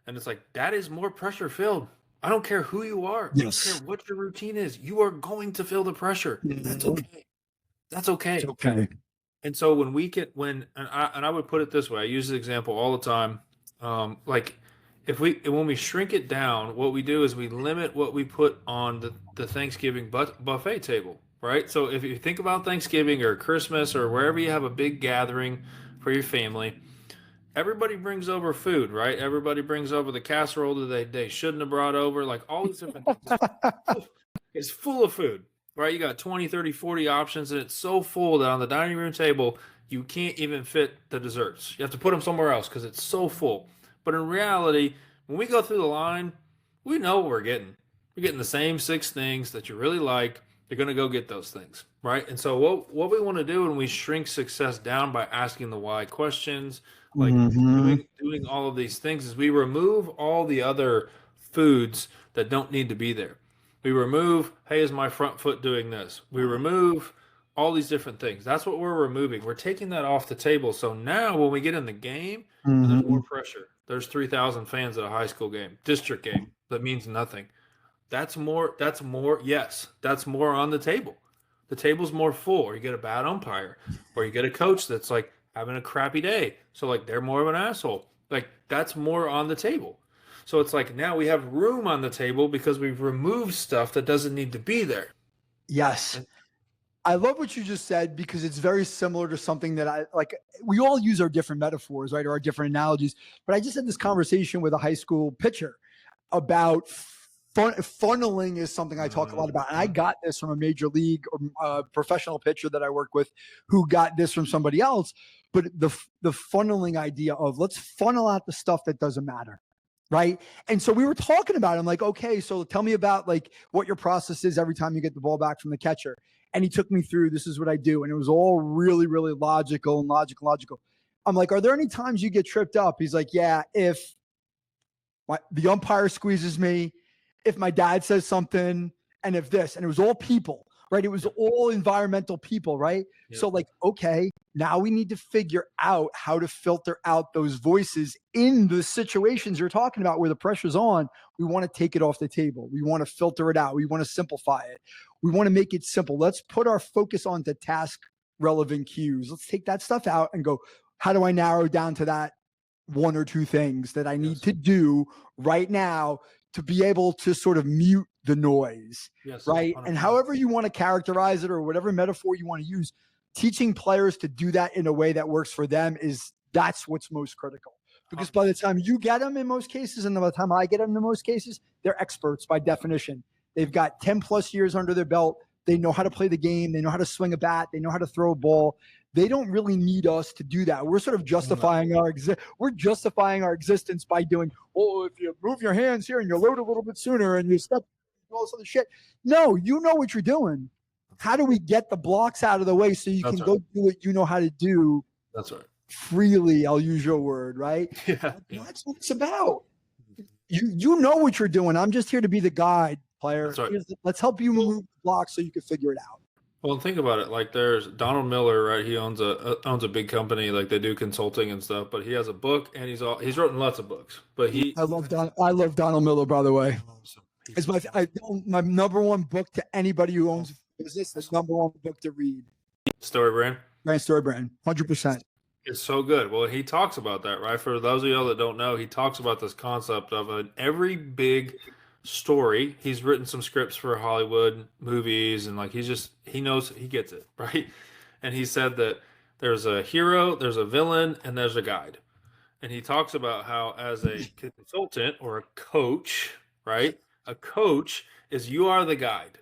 And it's like, that is more pressure filled. I don't care who you are. Yes. I don't care what your routine is. You are going to feel the pressure. That's okay. That's okay. It's okay. And so and I would put it this way, I use this example all the time. Like when we shrink it down, what we do is we limit what we put on the Thanksgiving buffet table, right? So if you think about Thanksgiving or Christmas or wherever you have a big gathering for your family, everybody brings over food, right? Everybody brings over the casserole that they shouldn't have brought over, like all these different things. It's full of food, right? You got 20, 30, 40 options, and it's so full that on the dining room table, you can't even fit the desserts. You have to put them somewhere else because it's so full. But in reality, when we go through the line, we know what we're getting. We're getting the same six things that you really like. You're going to go get those things, right? And so what we want to do when we shrink success down by asking the why questions, like doing all of these things, is we remove all the other foods that don't need to be there. We remove, hey, is my front foot doing this? We remove all these different things. That's what we're removing. We're taking that off the table. So now when we get in the game, there's more pressure. There's 3,000 fans at a high school game, district game. That means nothing. That's more, yes, that's more on the table. The table's more full, or you get a bad umpire, or you get a coach that's like having a crappy day. So like they're more of an asshole. Like that's more on the table. So it's like now we have room on the table because we've removed stuff that doesn't need to be there. Yes. I love what you just said because it's very similar to something that I like. We all use our different metaphors, right? Or our different analogies. But I just had this conversation with a high school pitcher about funneling is something I talk a lot about. And I got this from a major league or professional pitcher that I work with who got this from somebody else. But the funneling idea of let's funnel out the stuff that doesn't matter. Right. And so we were talking about it. I'm like, okay, so tell me about like what your process is every time you get the ball back from the catcher. And he took me through, this is what I do. And it was all really, really logical. I'm like, are there any times you get tripped up? He's like, yeah, if the umpire squeezes me, if my dad says something, and if this, and it was all people, right? It was all environmental people, right? Yep. So like, okay, now we need to figure out how to filter out those voices in the situations you're talking about where the pressure's on. We want to take it off the table. We want to filter it out. We want to simplify it. We want to make it simple. Let's put our focus on the task relevant cues. Let's take that stuff out and go, how do I narrow down to that one or two things that I need to do right now to be able to sort of mute the noise, right? 100%. And however you want to characterize it or whatever metaphor you want to use, teaching players to do that in a way that works for them that's what's most critical. Because by the time you get them in most cases, and by the time I get them in most cases, they're experts by definition. They've got 10 plus years under their belt. They know how to play the game. They know how to swing a bat. They know how to throw a ball. They don't really need us to do that. We're sort of justifying we're justifying our existence by doing, oh, if you move your hands here and you load a little bit sooner and you step all this other shit. No, you know what you're doing. How do we get the blocks out of the way so you can go do what you know how to do? That's right. Freely, I'll use your word, right? Yeah. That's what it's about. You know what you're doing. I'm just here to be the guide, player. That's right. Let's help you move the blocks so you can figure it out. Well, think about it. Like, there's Donald Miller, right? He owns a big company. Like, they do consulting and stuff. But he has a book, and he's written lots of books. But I love Donald Miller, by the way. It's my number one book to anybody who owns a business. It's number one book to read. Story Brand. Story Brand, 100%. It's so good. Well, he talks about that, right? For those of y'all that don't know, he talks about this concept of every big story. He's written some scripts for Hollywood movies, and like he knows, he gets it, right? And he said that there's a hero, there's a villain, and there's a guide. And he talks about how as a consultant or a coach, right? A coach is you are the guide.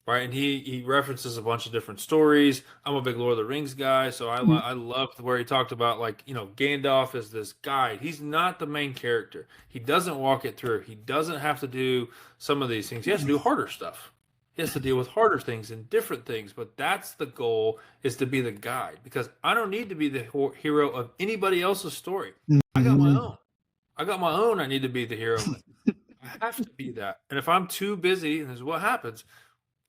Right, and he references a bunch of different stories. I'm a big Lord of the Rings guy, so I loved where he talked about, like, Gandalf is this guide. He's not the main character. He doesn't walk it through. He doesn't have to do some of these things. He has to do harder stuff. He has to deal with harder things and different things. But that's the goal, is to be the guide, because I don't need to be the hero of anybody else's story. I got my own. I need to be the hero. I have to be that. And if I'm too busy, and this is what happens.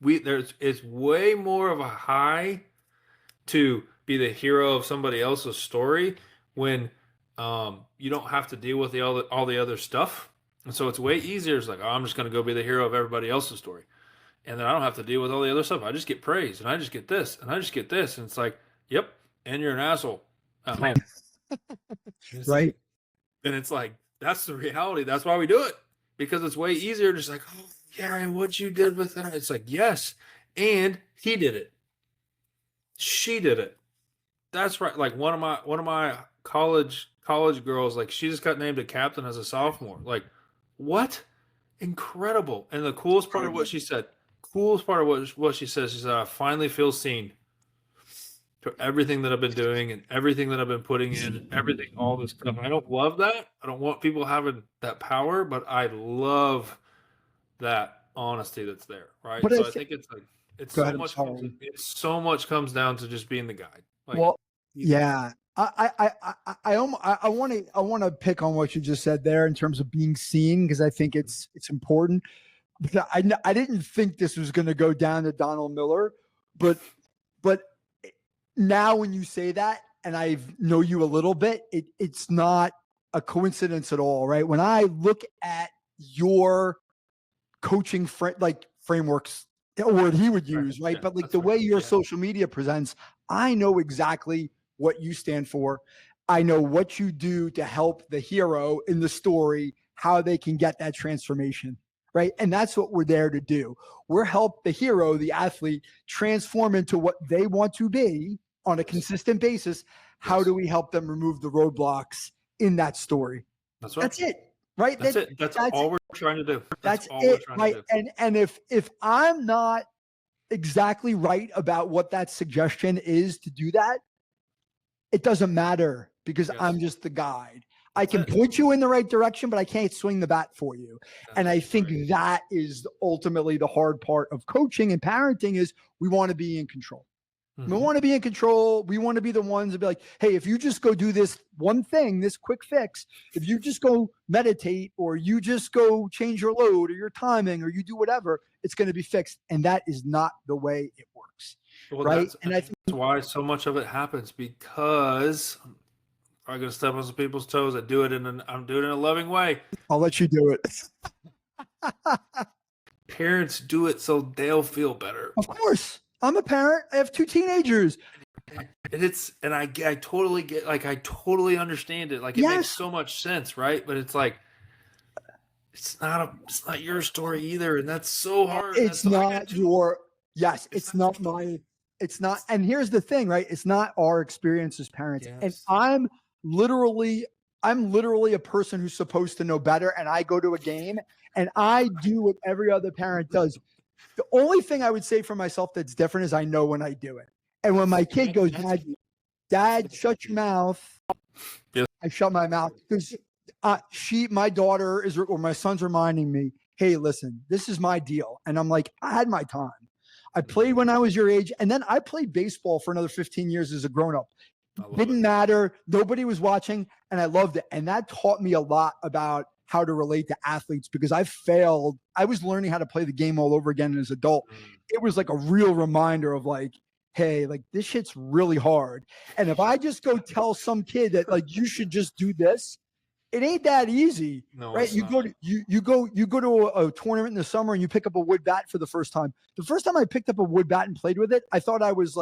It's way more of a high to be the hero of somebody else's story when you don't have to deal with all the other stuff. And so it's way easier. It's like, oh, I'm just going to go be the hero of everybody else's story. And then I don't have to deal with all the other stuff. I just get praise, and I just get this, and I just get this. And it's like, yep, and you're an asshole at home. Right. And it's like, That's the reality. That's why we do it, because it's way easier. Just like, oh, Gary, what you did with that? It's like, yes, and he did it. She did it. That's right. Like one of my college girls, like she just got named a captain as a sophomore. Like, what? Incredible. And the coolest part of what she said, coolest part of what she says is, I finally feel seen for everything that I've been doing and everything that I've been putting in, everything, all this stuff. I don't love that. I don't want people having that power, but I love that honesty that's there, right? But I So I think, think it's like go ahead. I'm sorry. it's so much comes down to just being the guide. Like, Well, be the guide. yeah. I want to pick on what you just said there in terms of being seen, because I think it's important. But I didn't think this was going to go down to Donald Miller, but but now when you say that, and I know you a little bit, it's not a coincidence at all, right? When I look at your coaching frameworks, a word he would Right. use, right? Yeah, But like that's the right. way your Yeah. social media presents, I know exactly what you stand for. I know what you do to help the hero in the story, how they can get that transformation, right? And that's what we're there to do. We're help the hero, the athlete, transform into what they want to be on a Yes. consistent basis. How Yes. do we help them remove the roadblocks in that story? That's right. That's it, right? That's it. That's That's all we're trying to do. That's that's all we're it, trying to right? do. And if I'm not exactly right about what that suggestion is to do that, it doesn't matter because I'm Yes. just the guide. I That's can it. point you in the right direction, but I can't swing the bat for you. And I That's think right. that is ultimately the hard part of coaching and parenting is we want to be in control. We Hmm. want to be in control. We want to be the ones to be like, hey, if you just go do this one thing, this quick fix, if you just go meditate or you just go change your load or your timing or you do whatever, it's going to be fixed. And that is not the way it works. Well, Right. And I that's think why so much of it happens, because I'm gonna step on some people's toes. I'm doing it in a loving way. I'll let you do it. Parents do it so they'll feel better. Of course. I'm a parent. I have two teenagers. I totally get, like, I totally understand it. Like, it makes Yes. so much sense, right? But it's like, it's not your story either, and that's so hard. And It's that's, I got not two. your, yes, It's it's not your not story. my, it's not. And here's the thing, right? It's not our experience as parents. And Yes. literally, I'm literally a person who's supposed to know better. And I go to a game and I do what every other parent does. The only thing I would say for myself that's different is I know when I do it. And when my kid goes, Dad, shut your mouth. Yes. I shut my mouth because my daughter is, or my son's reminding me, hey, listen, this is my deal. And I'm like, I had my time. I played when I was your age. And then I played baseball for another 15 years as a grown up. I love Didn't it. matter. Nobody was watching. And I loved it. And that taught me a lot about how to relate to athletes because I failed. I was learning how to play the game all over again as an adult. Mm. It was like a real reminder of like, hey, like this shit's really hard. And if I just go tell some kid that like you should just do this, it ain't that easy, No, right? it's You go not. to you go to a tournament in the summer and you pick up a wood bat for the first time. The first time I picked up a wood bat and played with it, I thought I was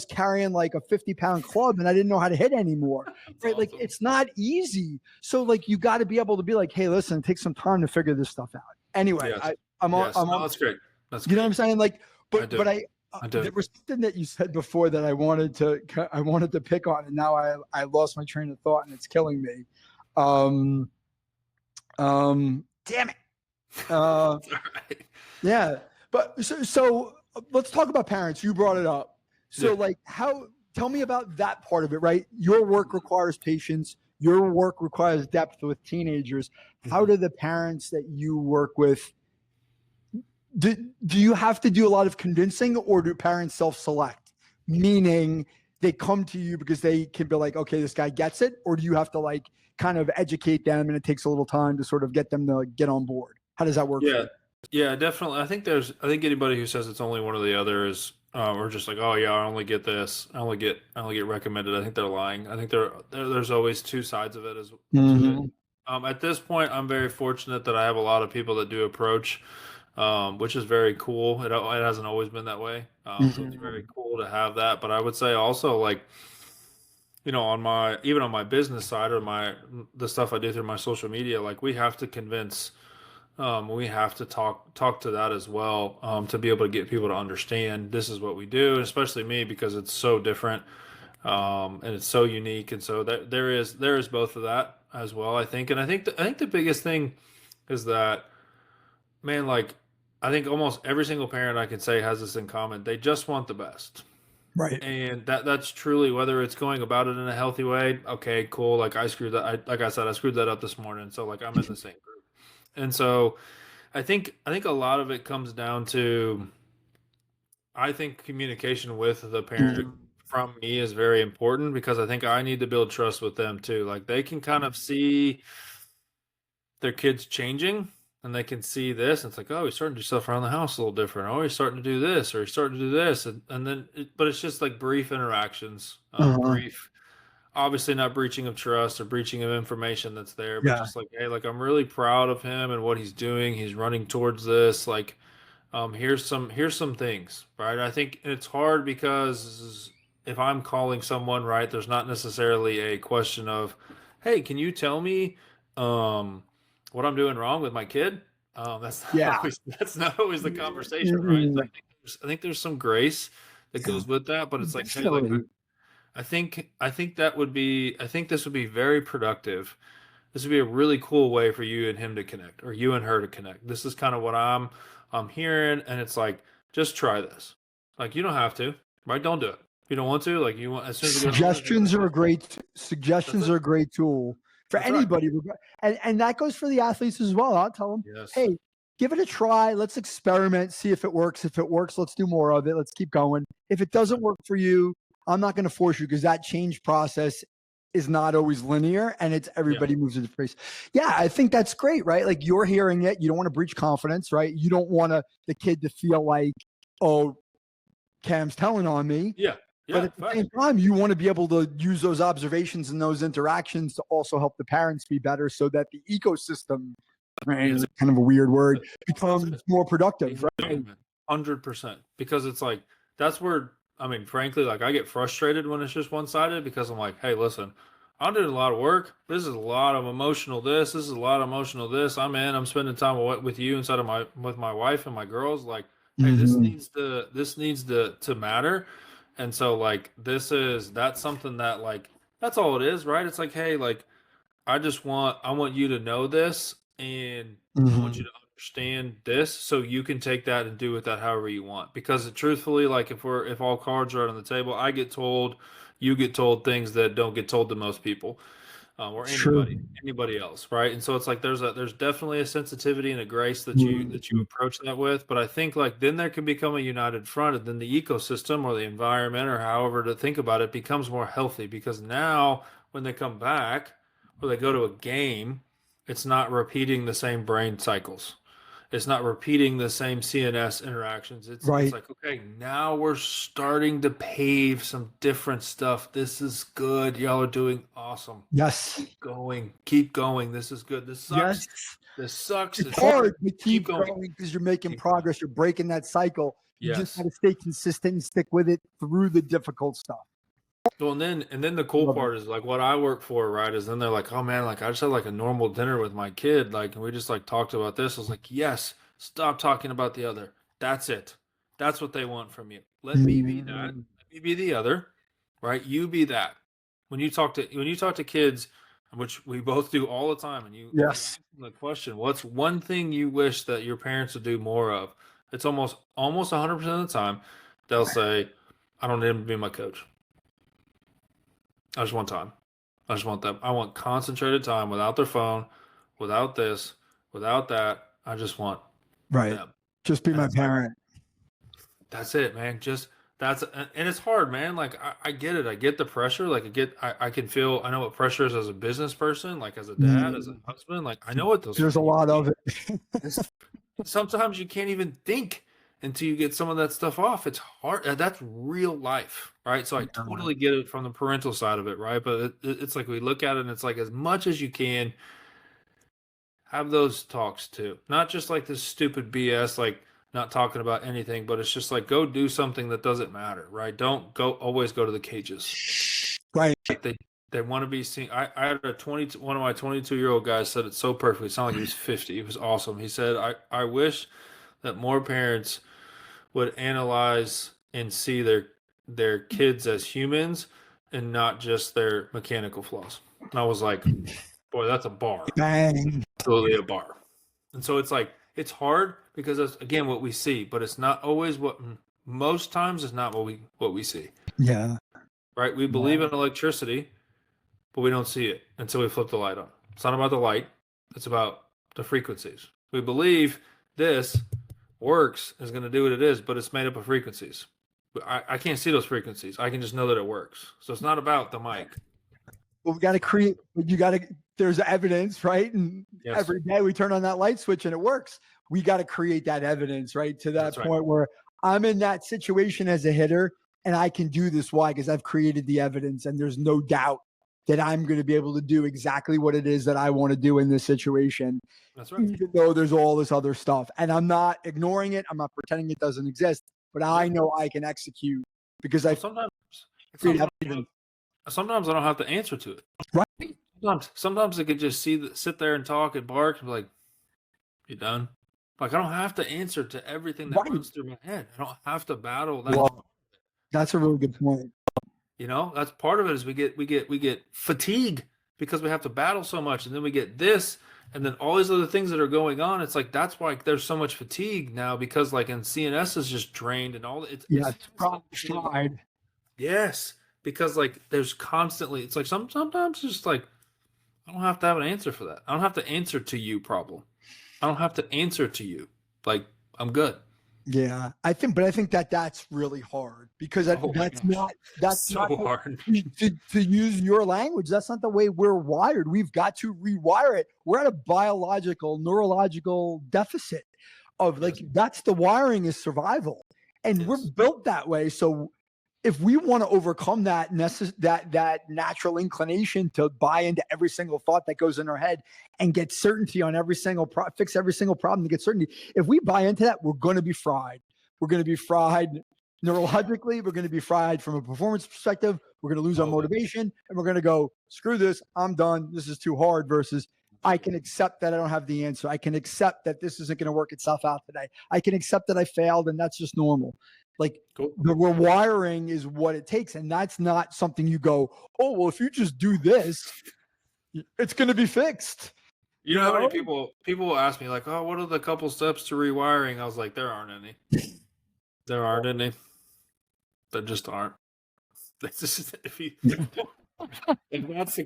carrying like a 50-pound club and I didn't know how to hit anymore. That's Right? Like awesome. it's not easy. So like you got to be able to be like, hey, listen, take some time to figure this stuff out. Anyway, Yes. I'm on Yes. No, that's great. That's you know what great. I'm saying? Like, I do. but I do. there was something that you said before that I wanted to pick on, and now I lost my train of thought, and it's killing me. Damn it. Uh, It's all right. yeah, but so let's talk about parents. You brought it up. So Yeah. like, tell me about that part of it, right? Your work requires patience. Your work requires depth with teenagers. How Mhm. do the parents that you work with do you have to do a lot of convincing or do parents self-select? Meaning they come to you because they can be like, okay, this guy gets it, or do you have to like kind of educate them and it takes a little time to sort of get them to like, get on board? How does that work for Yeah. you? Yeah, definitely. I think anybody who says it's only one or the other is, or just like, oh yeah, I only get this. I only get recommended. I think they're lying. I think there's always two sides of it as to it. Mm-hmm. At this point, I'm very fortunate that I have a lot of people that do approach, which is very cool. It hasn't always been that way. So it's Mm-hmm. very cool to have that. But I would say also, like, on my even on my business side or the stuff I do through my social media, like we have to convince, we have to talk to that as well, to be able to get people to understand this is what we do, and especially me because it's so different, and it's so unique, and so that there is both of that as well. I think, and I think the biggest thing is that, man, like I think almost every single parent I can say has this in common. They just want the best. Right. And that's truly, whether it's going about it in a healthy way. Okay, cool. Like I screwed that. Like I said, I screwed that up this morning. So like I'm in the same group. And so I think a lot of it comes down to, I think communication with the parent from me is very important because I think I need to build trust with them too. Like they can kind of see their kids changing, and they can see this, and it's like, oh, he's starting to do stuff around the house a little different. Oh, he's starting to do this, or he's starting to do this, and then but it's just like brief interactions, Uh-huh. brief, obviously not breaching of trust or breaching of information that's there, but Yeah. just like, hey, like I'm really proud of him and what he's doing. He's running towards this. Like, here's some things, right? I think it's hard because if I'm calling someone, right, there's not necessarily a question of, hey, can you tell me um what I'm doing wrong with my kid? That's not Yeah. always that's not always the conversation, right? Mm, So I think there's some grace that yeah. goes with that, but it's like, hey, like Definitely. I think this would be very productive. This would be a really cool way for you and him to connect, or you and her to connect. This is kind of what I'm hearing, and it's like, just try this. Like you don't have to, right? Don't do it. If you don't want to, like you want, as soon as we get home, just be like, Suggestions are hey, a great that's suggestions it. are a great tool for That's right. anybody, and that goes for the athletes as well. I'll tell them, Yes. hey, give it a try. Let's experiment, see if it works. If it works, let's do more of it. Let's keep going. If it That's doesn't right. work for you, I'm not going to force you because that change process is not always linear, and it's Yeah. everybody moves at a pace. Yeah, I think that's great, right? Like you're hearing it. You don't want to breach confidence, right? You don't want the kid to feel like, oh, Cam's telling on me. Yeah. But Yeah. at the Facts. same time, you want to be able to use those observations and those interactions to also help the parents be better so that the ecosystem, Yes. kind of a weird word, That's becomes it. more productive, right? Engagement. 100%. Because it's like, that's where, I mean, frankly, like I get frustrated when it's just one sided because I'm like, hey, listen, I'm doing a lot of work. This is a lot of emotional this. This is a lot of emotional this. I'm spending time with you inside of with my wife and my girls. Like, hey, Mhm. this needs to matter. And so like that's something that like that's all it is, right? It's like, hey, like I want you to know this, and I want you Mhm. to understand this so you can take that and do with that however you want. Because truthfully, like if all cards are out on the table, you get told things that don't get told to most people, or True. anybody else, right? And so it's like there's definitely a sensitivity and a grace that you Mhm. approach that with. But I think like then there can become a united front, and then the ecosystem or the environment or however to think about it becomes more healthy because now when they come back or they go to a game, it's not repeating the same brain cycles. It's not repeating the same CNS interactions. It's Right. like, okay, now we're starting to pave some different stuff. This is good. Y'all are doing awesome. Yes. Keep going. Keep going. This is good. This Yes. sucks. This sucks. It's It sucks. hard to Keep keep going. going because you're making Keep going. progress. You're breaking that cycle. You just got Yes. to stay consistent and stick with it through the difficult stuff. Well, and then the cool Love it. part is like what I work for, right? Is then they're like, oh man, like I just had like a normal dinner with my kid, like, and we just like talked about this. I was like, yes, stop talking about the other. That's it. That's what they want from you. Let me be that. Mm. Let me be the other, right? You be that. When you talk to kids, which we both do all the time, and you Yes. ask them the question, what's one thing you wish that your parents would do more of? It's almost 100% of the time they'll say, I don't need him to be my coach. I just want time. I just want them. I want concentrated time without their phone, without this, without that. I just want Right. them. Just be And my it's like, parent. that's it, man. Just that's and it's hard, man. Like I get it. I get the pressure. Like I can feel I know what pressure is as a business person, like as a dad, as a Mm. husband. Like I know what those There's a feelings. lot of it. It's, sometimes you can't even think until you get some of that stuff off. It's hard. That's real life, right? So I Yeah. totally get it from the parental side of it, right? But it's like we look at it and it's like as much as you can have those talks too. Not just like this stupid BS, like not talking about anything, but it's just like go do something that doesn't matter, right? Don't go always go to the cages. Right. They want to be seen. I had one of my 22-year-old guys said it so perfectly. It sounded like he was 50. It was awesome. He said, I wish that more parents would analyze and see their kids as humans and not just their mechanical flaws. And I was like, boy, that's a bar. Bang. Absolutely a bar. And so it's like, it's hard because that's again what we see, but it's not always what most times it's not what we see. Yeah. Right? We believe in electricity, but we don't see it until we flip the light on. It's not about the light, it's about the frequencies. We believe this works is going to do what it is, but it's made up of frequencies. I can't see those frequencies. I can just know that it works. So it's not about the mic. Well, we got to create, you got to, there's evidence, right? And Yes. every day we turn on that light switch and it works. We got to create that evidence, right? To that point where I'm in that situation as a hitter and I can do this. Why? Because I've created the evidence and there's no doubt that I'm going to be able to do exactly what it is that I want to do in this situation. That's right. Even though there's all this other stuff. And I'm not ignoring it. I'm not pretending it doesn't exist, but I know I can execute because I sometimes I don't have to answer to it. Right. Sometimes I could just sit there and talk and bark and be like, you done? Like I don't have to answer to everything that runs through my head. I don't have to battle that. Well, that's a really good point. You know, that's part of it is we get fatigue because we have to battle so much, and then we get this, and then all these other things that are going on. It's like that's why there's so much fatigue now because like and CNS is just drained and all it's fried. Yes, because like there's constantly it's like sometimes just like I don't have to have an answer for that. I don't have to answer to you problem. I don't have to answer to you. Like I'm good. Yeah, I think that that's really hard because that's so not hard to use your language. That's not the way we're wired. We've got to rewire it. We're at a biological, neurological deficit of like that's the wiring is survival, and we're built that way. So if we want to overcome that that natural inclination to buy into every single thought that goes in our head and get certainty on every single fix every single problem to get certainty, if we buy into that, we're going to be fried. We're going to be fried neurologically. We're going to be fried from a performance perspective. We're going to lose our motivation, and we're going to go, screw this. I'm done. This is too hard. Versus, I can accept that I don't have the answer. I can accept that this isn't going to work itself out today. I can accept that I failed, and that's just normal. Like the rewiring is what it takes. And that's not something you go, oh, well, if you just do this, it's going to be fixed. You know how many people will ask me like, oh, what are the couple steps to rewiring? I was like, there aren't any. There aren't any. There just aren't. If that's the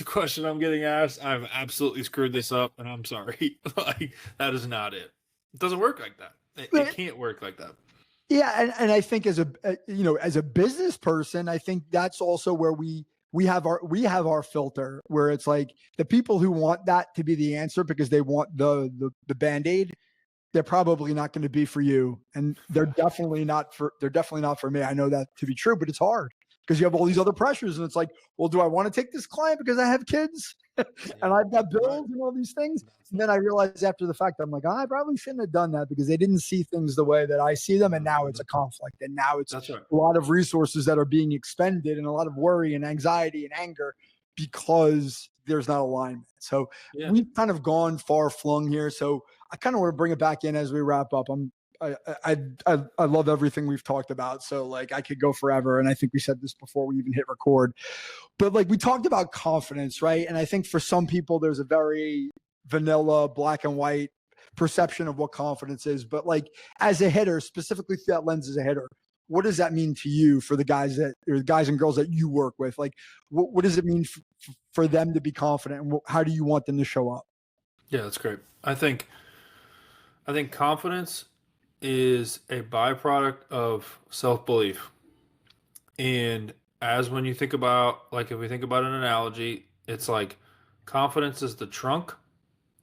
question I'm getting asked, I've absolutely screwed this up and I'm sorry. Like that is not it. It doesn't work like that. It can't work like that. Yeah, and I think as a business person, I think that's also where we have our filter where it's like the people who want that to be the answer because they want the Band-Aid, they're probably not going to be for you, and they're definitely not for me. I know that to be true, but it's hard because you have all these other pressures, and it's like, well, do I want to take this client because I have kids and I've got bills and all these things? And then I realized after the fact, I'm like, I probably shouldn't have done that because they didn't see things the way that I see them. And now it's a conflict. And now it's a lot of resources that are being expended and a lot of worry and anxiety and anger because there's not alignment. So we've kind of gone far flung here. So I kind of want to bring it back in as we wrap up. I love everything we've talked about. So like I could go forever. And I think we said this before we even hit record, but like we talked about confidence, right? And I think for some people, there's a very vanilla, black and white perception of what confidence is. But like as a hitter, specifically through that lens as a hitter, what does that mean to you for the guys and girls that you work with? Like what does it mean for them to be confident? And how do you want them to show up? Yeah, that's great. I think confidence is a byproduct of self-belief. And as when you think about, like if we think about an analogy, it's like confidence is the trunk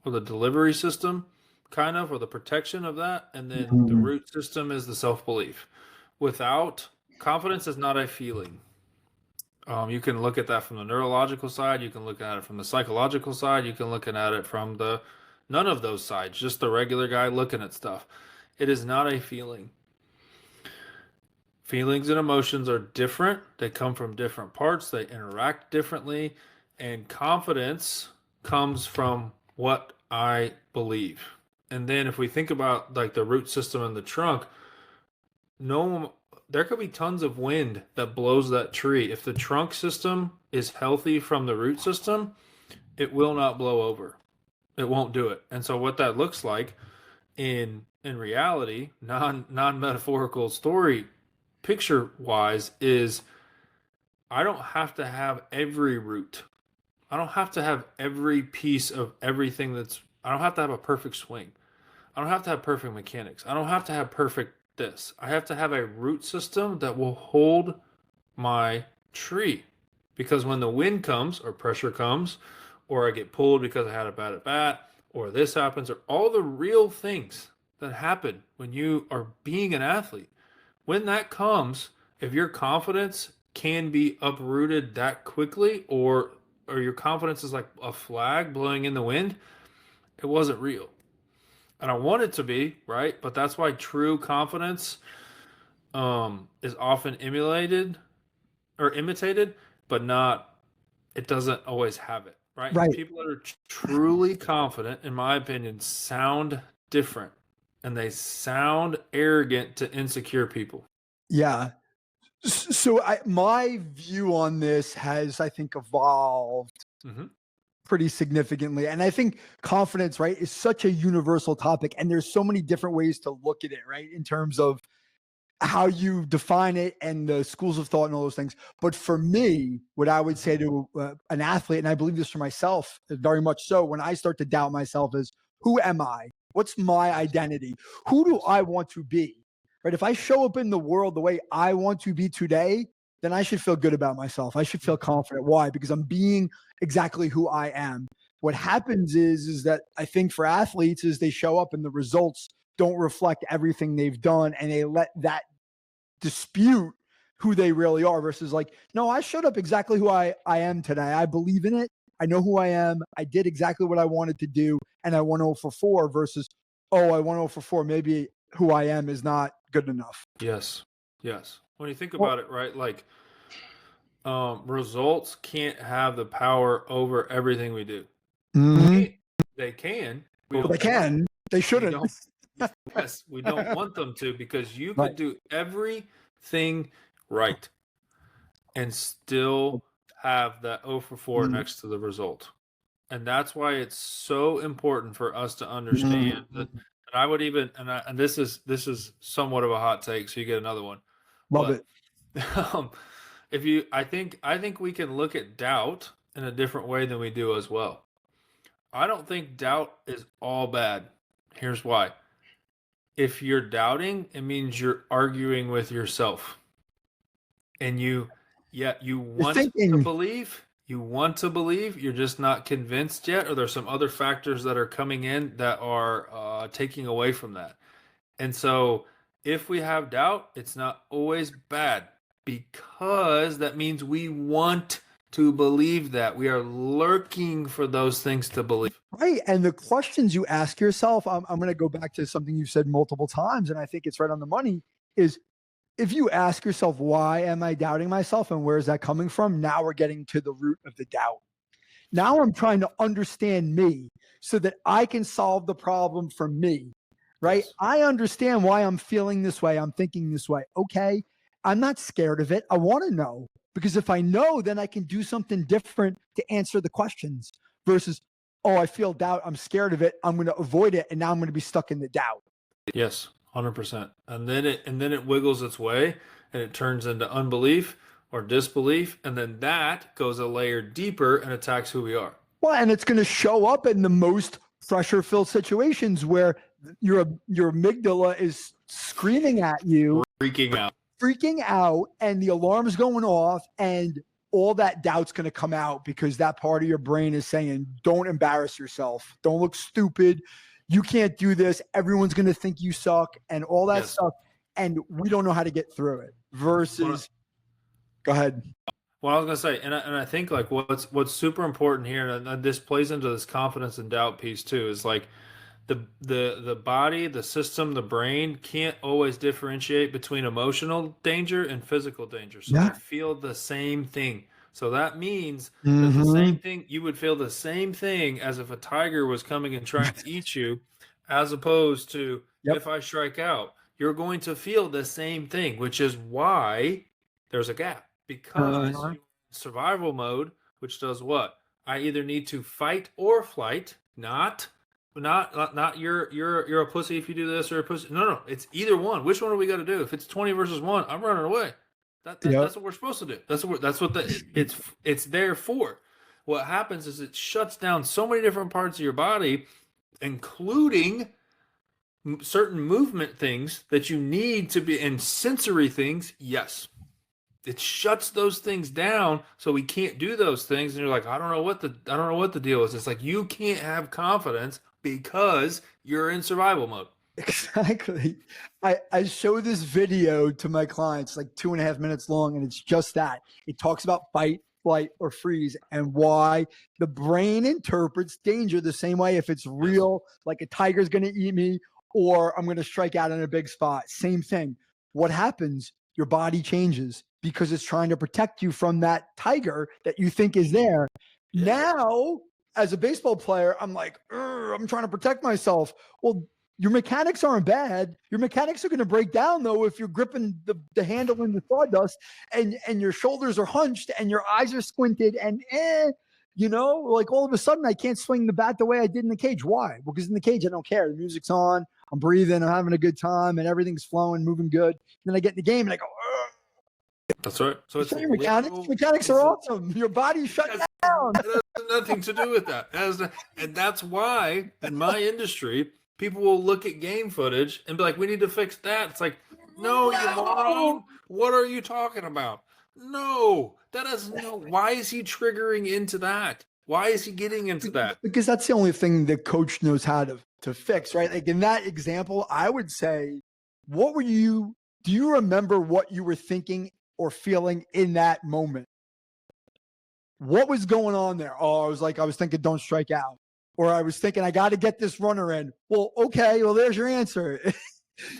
or the delivery system kind of, or the protection of that. And then the root system is the self-belief. Without confidence is not a feeling. You can look at that from the neurological side. You can look at it from the psychological side. You can look at it from none of those sides, just the regular guy looking at stuff. It is not a feeling. Feelings and emotions are different. They come from different parts. They interact differently. And confidence comes from what I believe. And then if we think about like the root system in the trunk, no, there could be tons of wind that blows that tree. If the trunk system is healthy from the root system, it will not blow over. It won't do it. And so what that looks like in reality, non metaphorical story picture wise, is I don't have to have every root. I don't have to have every piece of everything I don't have to have a perfect swing. I don't have to have perfect mechanics. I don't have to have perfect this. I have to have a root system that will hold my tree. Because when the wind comes or pressure comes, or I get pulled because I had a bad at bat, or this happens, or all the real things that happen when you are being an athlete, when that comes, if your confidence can be uprooted that quickly, or your confidence is like a flag blowing in the wind, it wasn't real. And I want it to be, right? But that's why true confidence is often emulated or imitated, but not, it doesn't always have it, right? And Right. people that are truly confident, in my opinion, sound different and they sound arrogant to insecure people. Yeah. So my view on this has, I think, evolved Mm-hmm. pretty significantly. And I think confidence, right, is such a universal topic. And there's so many different ways to look at it, right, in terms of how you define it and the schools of thought and all those things. But for me, what I would say to an athlete, and I believe this for myself very much so, when I start to doubt myself, is who am I? What's my identity? Who do I want to be? Right? If I show up in the world the way I want to be today, then I should feel good about myself. I should feel confident. Why? Because I'm being exactly who I am. What happens is that I think for athletes is they show up and the results don't reflect everything they've done, and they let that dispute who they really are versus like, no, I showed up exactly who I am today. I believe in it. I know who I am. I did exactly what I wanted to do, and I went 0 for 4 versus, oh, I went 0 for 4. Maybe who I am is not good enough. Yes. Yes. When you think Well, about it, right, like results can't have the power over everything we do. mhm. They can. We But they don't want. can. They We shouldn't. don't. Yes, we don't want them to, because you Right. could do everything right and still have that 0 for 4 Mhm. next to the result. And that's why it's so important for us to understand Mhm. that. And I would even, and this is somewhat of a hot take, so you get another one. Love But it. um, if you, I think we can look at doubt in a different way than we do as well. I don't think doubt is all bad. Here's why. If you're doubting, it means you're arguing with yourself. And you You're want to thinking, believe, you're just not convinced yet, or there's some other factors that are coming in that are taking away from that. And so if we have doubt, it's not always bad, because that means we want to believe that. We are lurking for those things to believe. right. And the questions you ask yourself, I'm going to go back to something you've said multiple times, and I think it's right on the money, is if you ask yourself, why am I doubting myself and where is that coming from? Now we're getting to the root of the doubt. Now I'm trying to understand me so that I can solve the problem for me, right? Yes. I understand why I'm feeling this way. I'm thinking this way. Okay. I'm not scared of it. I want to know, because if I know, then I can do something different to answer the questions versus, oh, I feel doubt. I'm scared of it. I'm going to avoid it. And now I'm going to be stuck in the doubt. Yes, 100%. And then it wiggles its way and it turns into unbelief or disbelief, and then that goes a layer deeper and attacks who we are. Well, and it's going to show up in the most pressure filled situations where your amygdala is screaming at you, Freaking out. freaking out, and the alarm's going off, and all that doubt's going to come out because that part of your brain is saying, don't embarrass yourself. Don't look stupid. You can't do this. Everyone's going to think you suck and all that Yes. stuff. And we don't know how to get through it versus, go ahead. Well, I was gonna say, and I think like what's super important here, and this plays into this confidence and doubt piece too, is like the body, the system, the brain can't always differentiate between emotional danger and physical danger. So they Yeah. feel the same thing. So that means that the Hmm. same thing, you would feel the same thing as if a tiger was coming and trying to eat you, as opposed to Yep. if I strike out, you're going to feel the same thing, which is why there's a gap, because Uh-huh. you survival mode, which does what? I either need to fight or flight, not you're a pussy if you do this or a pussy. No, no, it's either one. Which one are we got to do? If it's 20 versus 1, I'm running away. Yep. That's what we're supposed to do. That's what it's there for. What happens is it shuts down so many different parts of your body, including certain movement things that you need to be, and sensory things. Yes, it shuts those things down, so we can't do those things. And you're like, I don't know what the deal is. It's like you can't have confidence because you're in survival mode. Exactly. I show this video to my clients, like 2.5 minutes long, and it's just that. It talks about fight, flight, or freeze, and why the brain interprets danger the same way if it's Yes. real, like a tiger's going to eat me, or I'm going to strike out in a big spot. Same thing. What happens? Your body changes because it's trying to protect you from that tiger that you think is there. Yeah. Now, as a baseball player, I'm like, I'm trying to protect myself. Well, your mechanics aren't bad. Your mechanics are going to break down though if you're gripping the handle in the sawdust and your shoulders are hunched and your eyes are squinted and like all of a sudden I can't swing the bat the way I did in the cage. Why? Because in the cage I don't care. The music's on, I'm breathing, I'm having a good time, and everything's flowing, moving good. And then I get in the game and I go, That's right. So it's show your mechanics. literal. Mechanics It's are awesome. Your body's shut has, down. it has nothing to do with that. And that's why in my industry, people will look at game footage and be like, "We need to fix that." It's like, no, you No. moron. What are you talking about? No, that is no. Why is he triggering into that? Why is he getting into that? Because that's the only thing the coach knows how to fix, right? Like in that example, I would say, do you remember what you were thinking or feeling in that moment? What was going on there? Oh, I was thinking, don't strike out. Or I was thinking, I got to get this runner in. Well, okay. Well, there's your answer.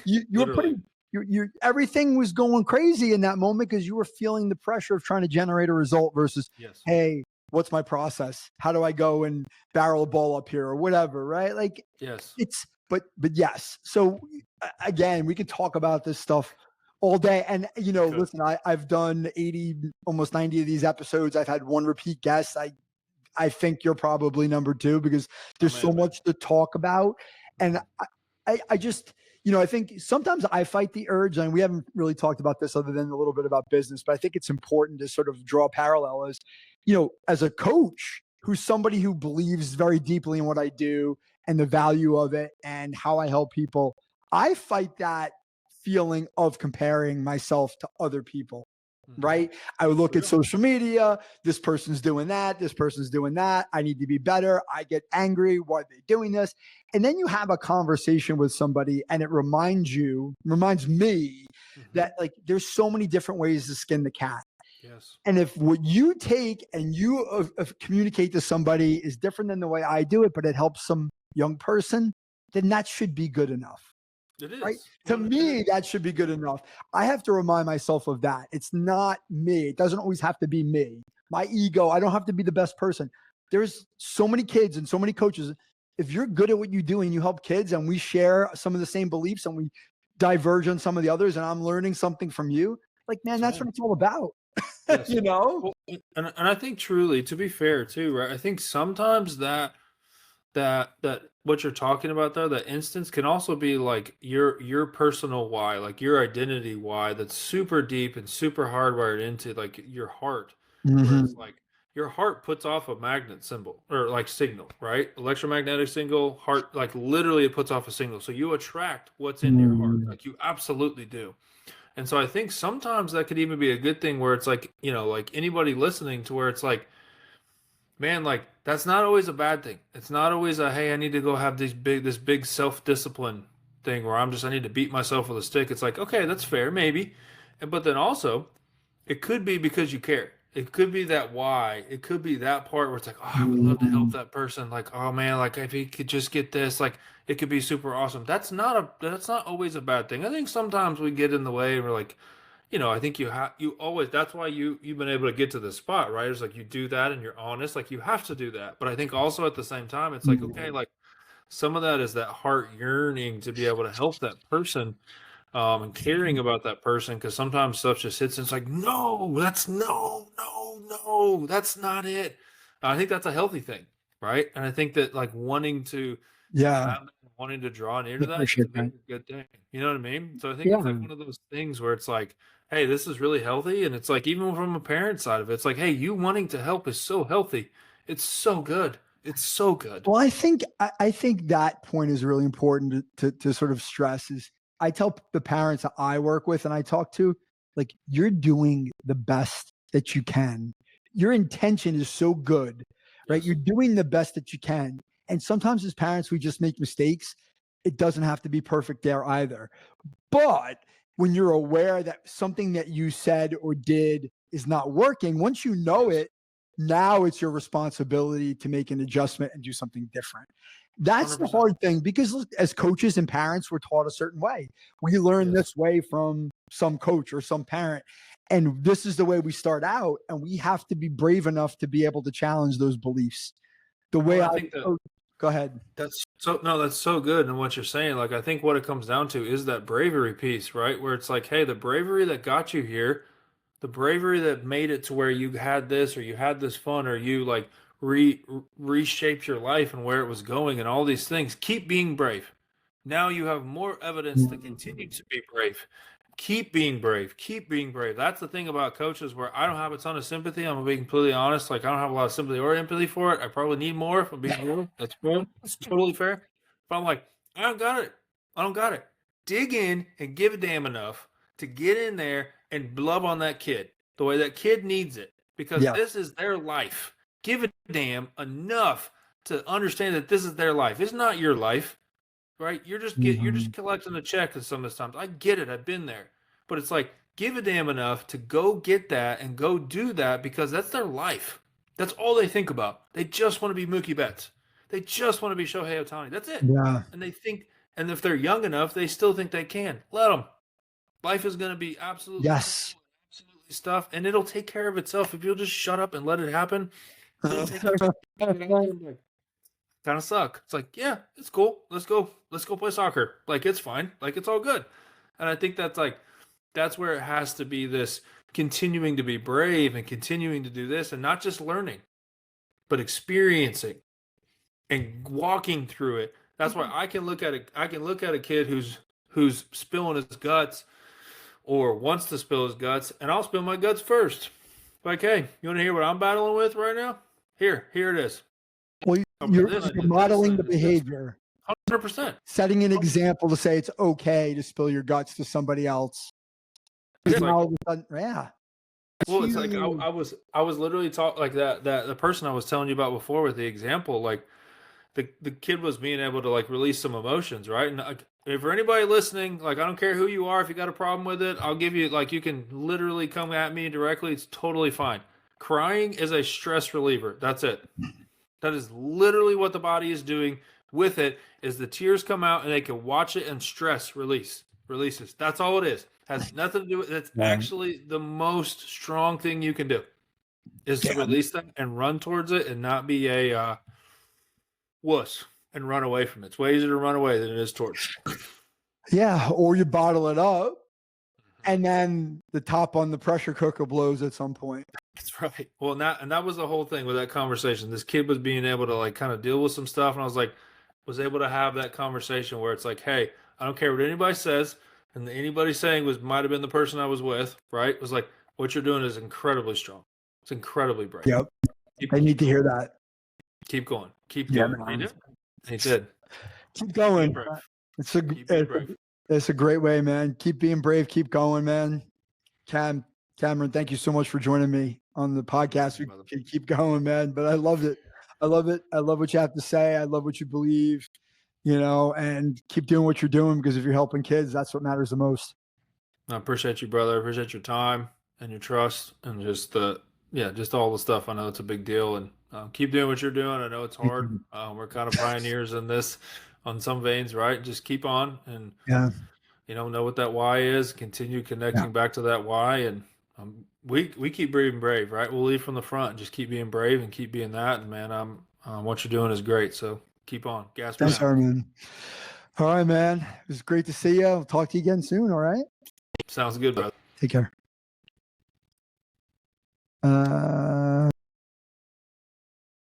You were Literally, putting, everything was going crazy in that moment because you were feeling the pressure of trying to generate a result versus, yes, hey, what's my process? How do I go and barrel a ball up here or whatever, right? Like yes, but yes. So again, we could talk about this stuff all day. And we could. listen, I've done 80, almost 90 of these episodes. I've had one repeat guest. I think you're probably number two because I there's may so have been. much to talk about. And I just, I think sometimes I fight the urge, and we haven't really talked about this other than a little bit about business, but I think it's important to sort of draw a parallel as, as a coach who's somebody who believes very deeply in what I do and the value of it and how I help people. I fight that feeling of comparing myself to other people. Mm-hmm. Right. I would look at Real. social media. This person's doing that. This person's doing that. I need to be better. I get angry. Why are they doing this? And then you have a conversation with somebody and it reminds me Mm-hmm. that like there's so many different ways to skin the cat. Yes, And if what you take and you communicate to somebody is different than the way I do it, but it helps some young person, then that should be good enough. it Right? is. To It me, is. that should be good enough. I have to remind myself of that. It's not me. It doesn't always have to be me. My ego, I don't have to be the best person. There's so many kids and so many coaches. If you're good at what you do and you help kids and we share some of the same beliefs and we diverge on some of the others and I'm learning something from you, like, man, That's that's right. what it's all about. Yes. you know? Well, and I think truly, to be fair, too, right? I think sometimes that what you're talking about there, that instance can also be like your personal why, like your identity why, that's super deep and super hardwired into like your heart, where it's Mhm. like your heart puts off a magnet symbol or like signal, right? Electromagnetic signal, heart, like literally it puts off a signal. So you attract what's in your heart, Mhm. like you absolutely do. And so I think sometimes that could even be a good thing where it's like, like anybody listening to where it's like, man, like that's not always a bad thing. It's not always a, hey, I need to go have this big self-discipline thing where I need to beat myself with a stick. It's like, okay, that's fair, maybe. But then also, it could be because you care. It could be that why. It could be that part where it's like, oh, I would love to help that person. Like, oh man, like if he could just get this, like it could be super awesome. That's not always a bad thing. I think sometimes we get in the way and we're like, I think you always that's why you've been able to get to this spot, right? It's like you do that and you're honest, like you have to do that. But I think also at the same time, it's like, okay, like some of that is that heart yearning to be able to help that person, and caring about that person, because sometimes stuff just hits and it's like, no, that's no, that's not it. I think that's a healthy thing, right? And I think that like wanting to Yeah, have that, wanting to draw near I to that, I think it's appreciate a very that. good thing. You know what I mean? So I think Yeah. it's like one of those things where it's like, hey, this is really healthy, and it's like even from a parent side of it, it's like, hey, you wanting to help is so healthy. It's so good. It's so good. Well, I think that point is really important to sort of stress is I tell the parents that I work with and I talk to, like, you're doing the best that you can. Your intention is so good, right? Yes, You're doing the best that you can. And sometimes as parents, we just make mistakes. It doesn't have to be perfect there either. But when you're aware that something that you said or did is not working, once you know yes, it, now it's your responsibility to make an adjustment and do something different. That's the 100%. hard thing because look, as coaches and parents, we're taught a certain way. We learn Yes. this way from some coach or some parent. And this is the way we start out. And we have to be brave enough to be able to challenge those beliefs. The Well, way I I, think that oh, go ahead. that's so no, that's so good in what you're saying. Like I think what it comes down to is that bravery piece, right? Where it's like, hey, the bravery that got you here, the bravery that made it to where you had this or you had this fun or you like reshaped your life and where it was going and all these things. Keep being brave. Now you have more evidence to continue to be brave. Keep being brave. Keep being brave. That's the thing about coaches where I don't have a ton of sympathy. I'm gonna be completely honest. Like I don't have a lot of sympathy or empathy for it. I probably need more if I'm being real. That's fair. It's totally fair. But I'm like, I don't got it. I don't got it. Dig in and give a damn enough to get in there and love on that kid the way that kid needs it because Yeah. this is their life. Give a damn enough to understand that this is their life. It's not your life, right? You're just Mhm. collecting a check at some of the times. I get it. I've been there. But it's like give a damn enough to go get that and go do that because that's their life. That's all they think about. They just want to be Mookie Betts. They just want to be Shohei Ohtani. That's it. Yeah. And they think, and if they're young enough, they still think they can. Let them. Life is going to be absolutely Yes. cool, absolutely stuff, and it'll take care of itself if you'll just shut up and let it happen. It'll take care of itself. Kind of suck. It's like, yeah, it's cool. Let's go play soccer. Like it's fine. Like it's all good. And I think that's like that's where it has to be this continuing to be brave and continuing to do this and not just learning, but experiencing and walking through it. That's why I can look at it. I can look at a kid who's spilling his guts or wants to spill his guts, and I'll spill my guts first. Like, hey, you want to hear what I'm battling with right now? Here it is. Well, Over this, I you're did this, and modeling I the did this. behavior. 100%. Setting an example to say it's okay to spill your guts to somebody else. It's Because now like, all of a sudden, yeah, it's well, it's like huge. I was literally talking like that the person I was telling you about before with the example, like the kid was being able to like release some emotions, right? And like, if for anybody listening, like I don't care who you are, if you got a problem with it, I'll give you like you can literally come at me directly. It's totally fine. Crying is a stress reliever. That's it. That is literally what the body is doing with it is the tears come out and they can watch it and stress releases. That's all it is. Has nothing to do with it's Right. actually the most strong thing you can do is to Yeah. release them and run towards it and not be a wuss and run away from it. It's way easier to run away than it is towards. Yeah. Or you bottle it up and then the top on the pressure cooker blows at some point. That's right. Well, and that was the whole thing with that conversation. This kid was being able to like kind of deal with some stuff, and I was like, was able to have that conversation where it's like, hey, I don't care what anybody says, and anybody saying was might have been the person I was with, right? It was like, what you're doing is incredibly strong. It's incredibly brave. Yep. Keep They going. need to hear that. Keep going. Keep Yeah, doing it. And he man. did. And he did. Keep Keep being going. brave. It's a, Keep being it's brave. a, it's a great way, man. Keep being brave. Keep going, man. Cameron, thank you so much for joining me on the podcast. We Brother. can keep going, man. But I loved it. I love it. I love what you have to say. I love what you believe, and keep doing what you're doing because if you're helping kids, that's what matters the most. I appreciate you, brother. I appreciate your time and your trust and just Yeah, just all the stuff. I know it's a big deal, and keep doing what you're doing. I know it's Thank hard. you. We're kind of pioneers in this, on some veins, right? Just keep on, and Yeah. know what that why is. Continue Yeah. connecting back to that why, and we keep being brave, right? We'll lead from the front. And just keep being brave and keep being that. And man, what you're doing is great. So keep on, Gasper Thanks, down. Herman. All right, man. It was great to see you. I'll talk to you again soon. All right. Sounds good, brother. Take care.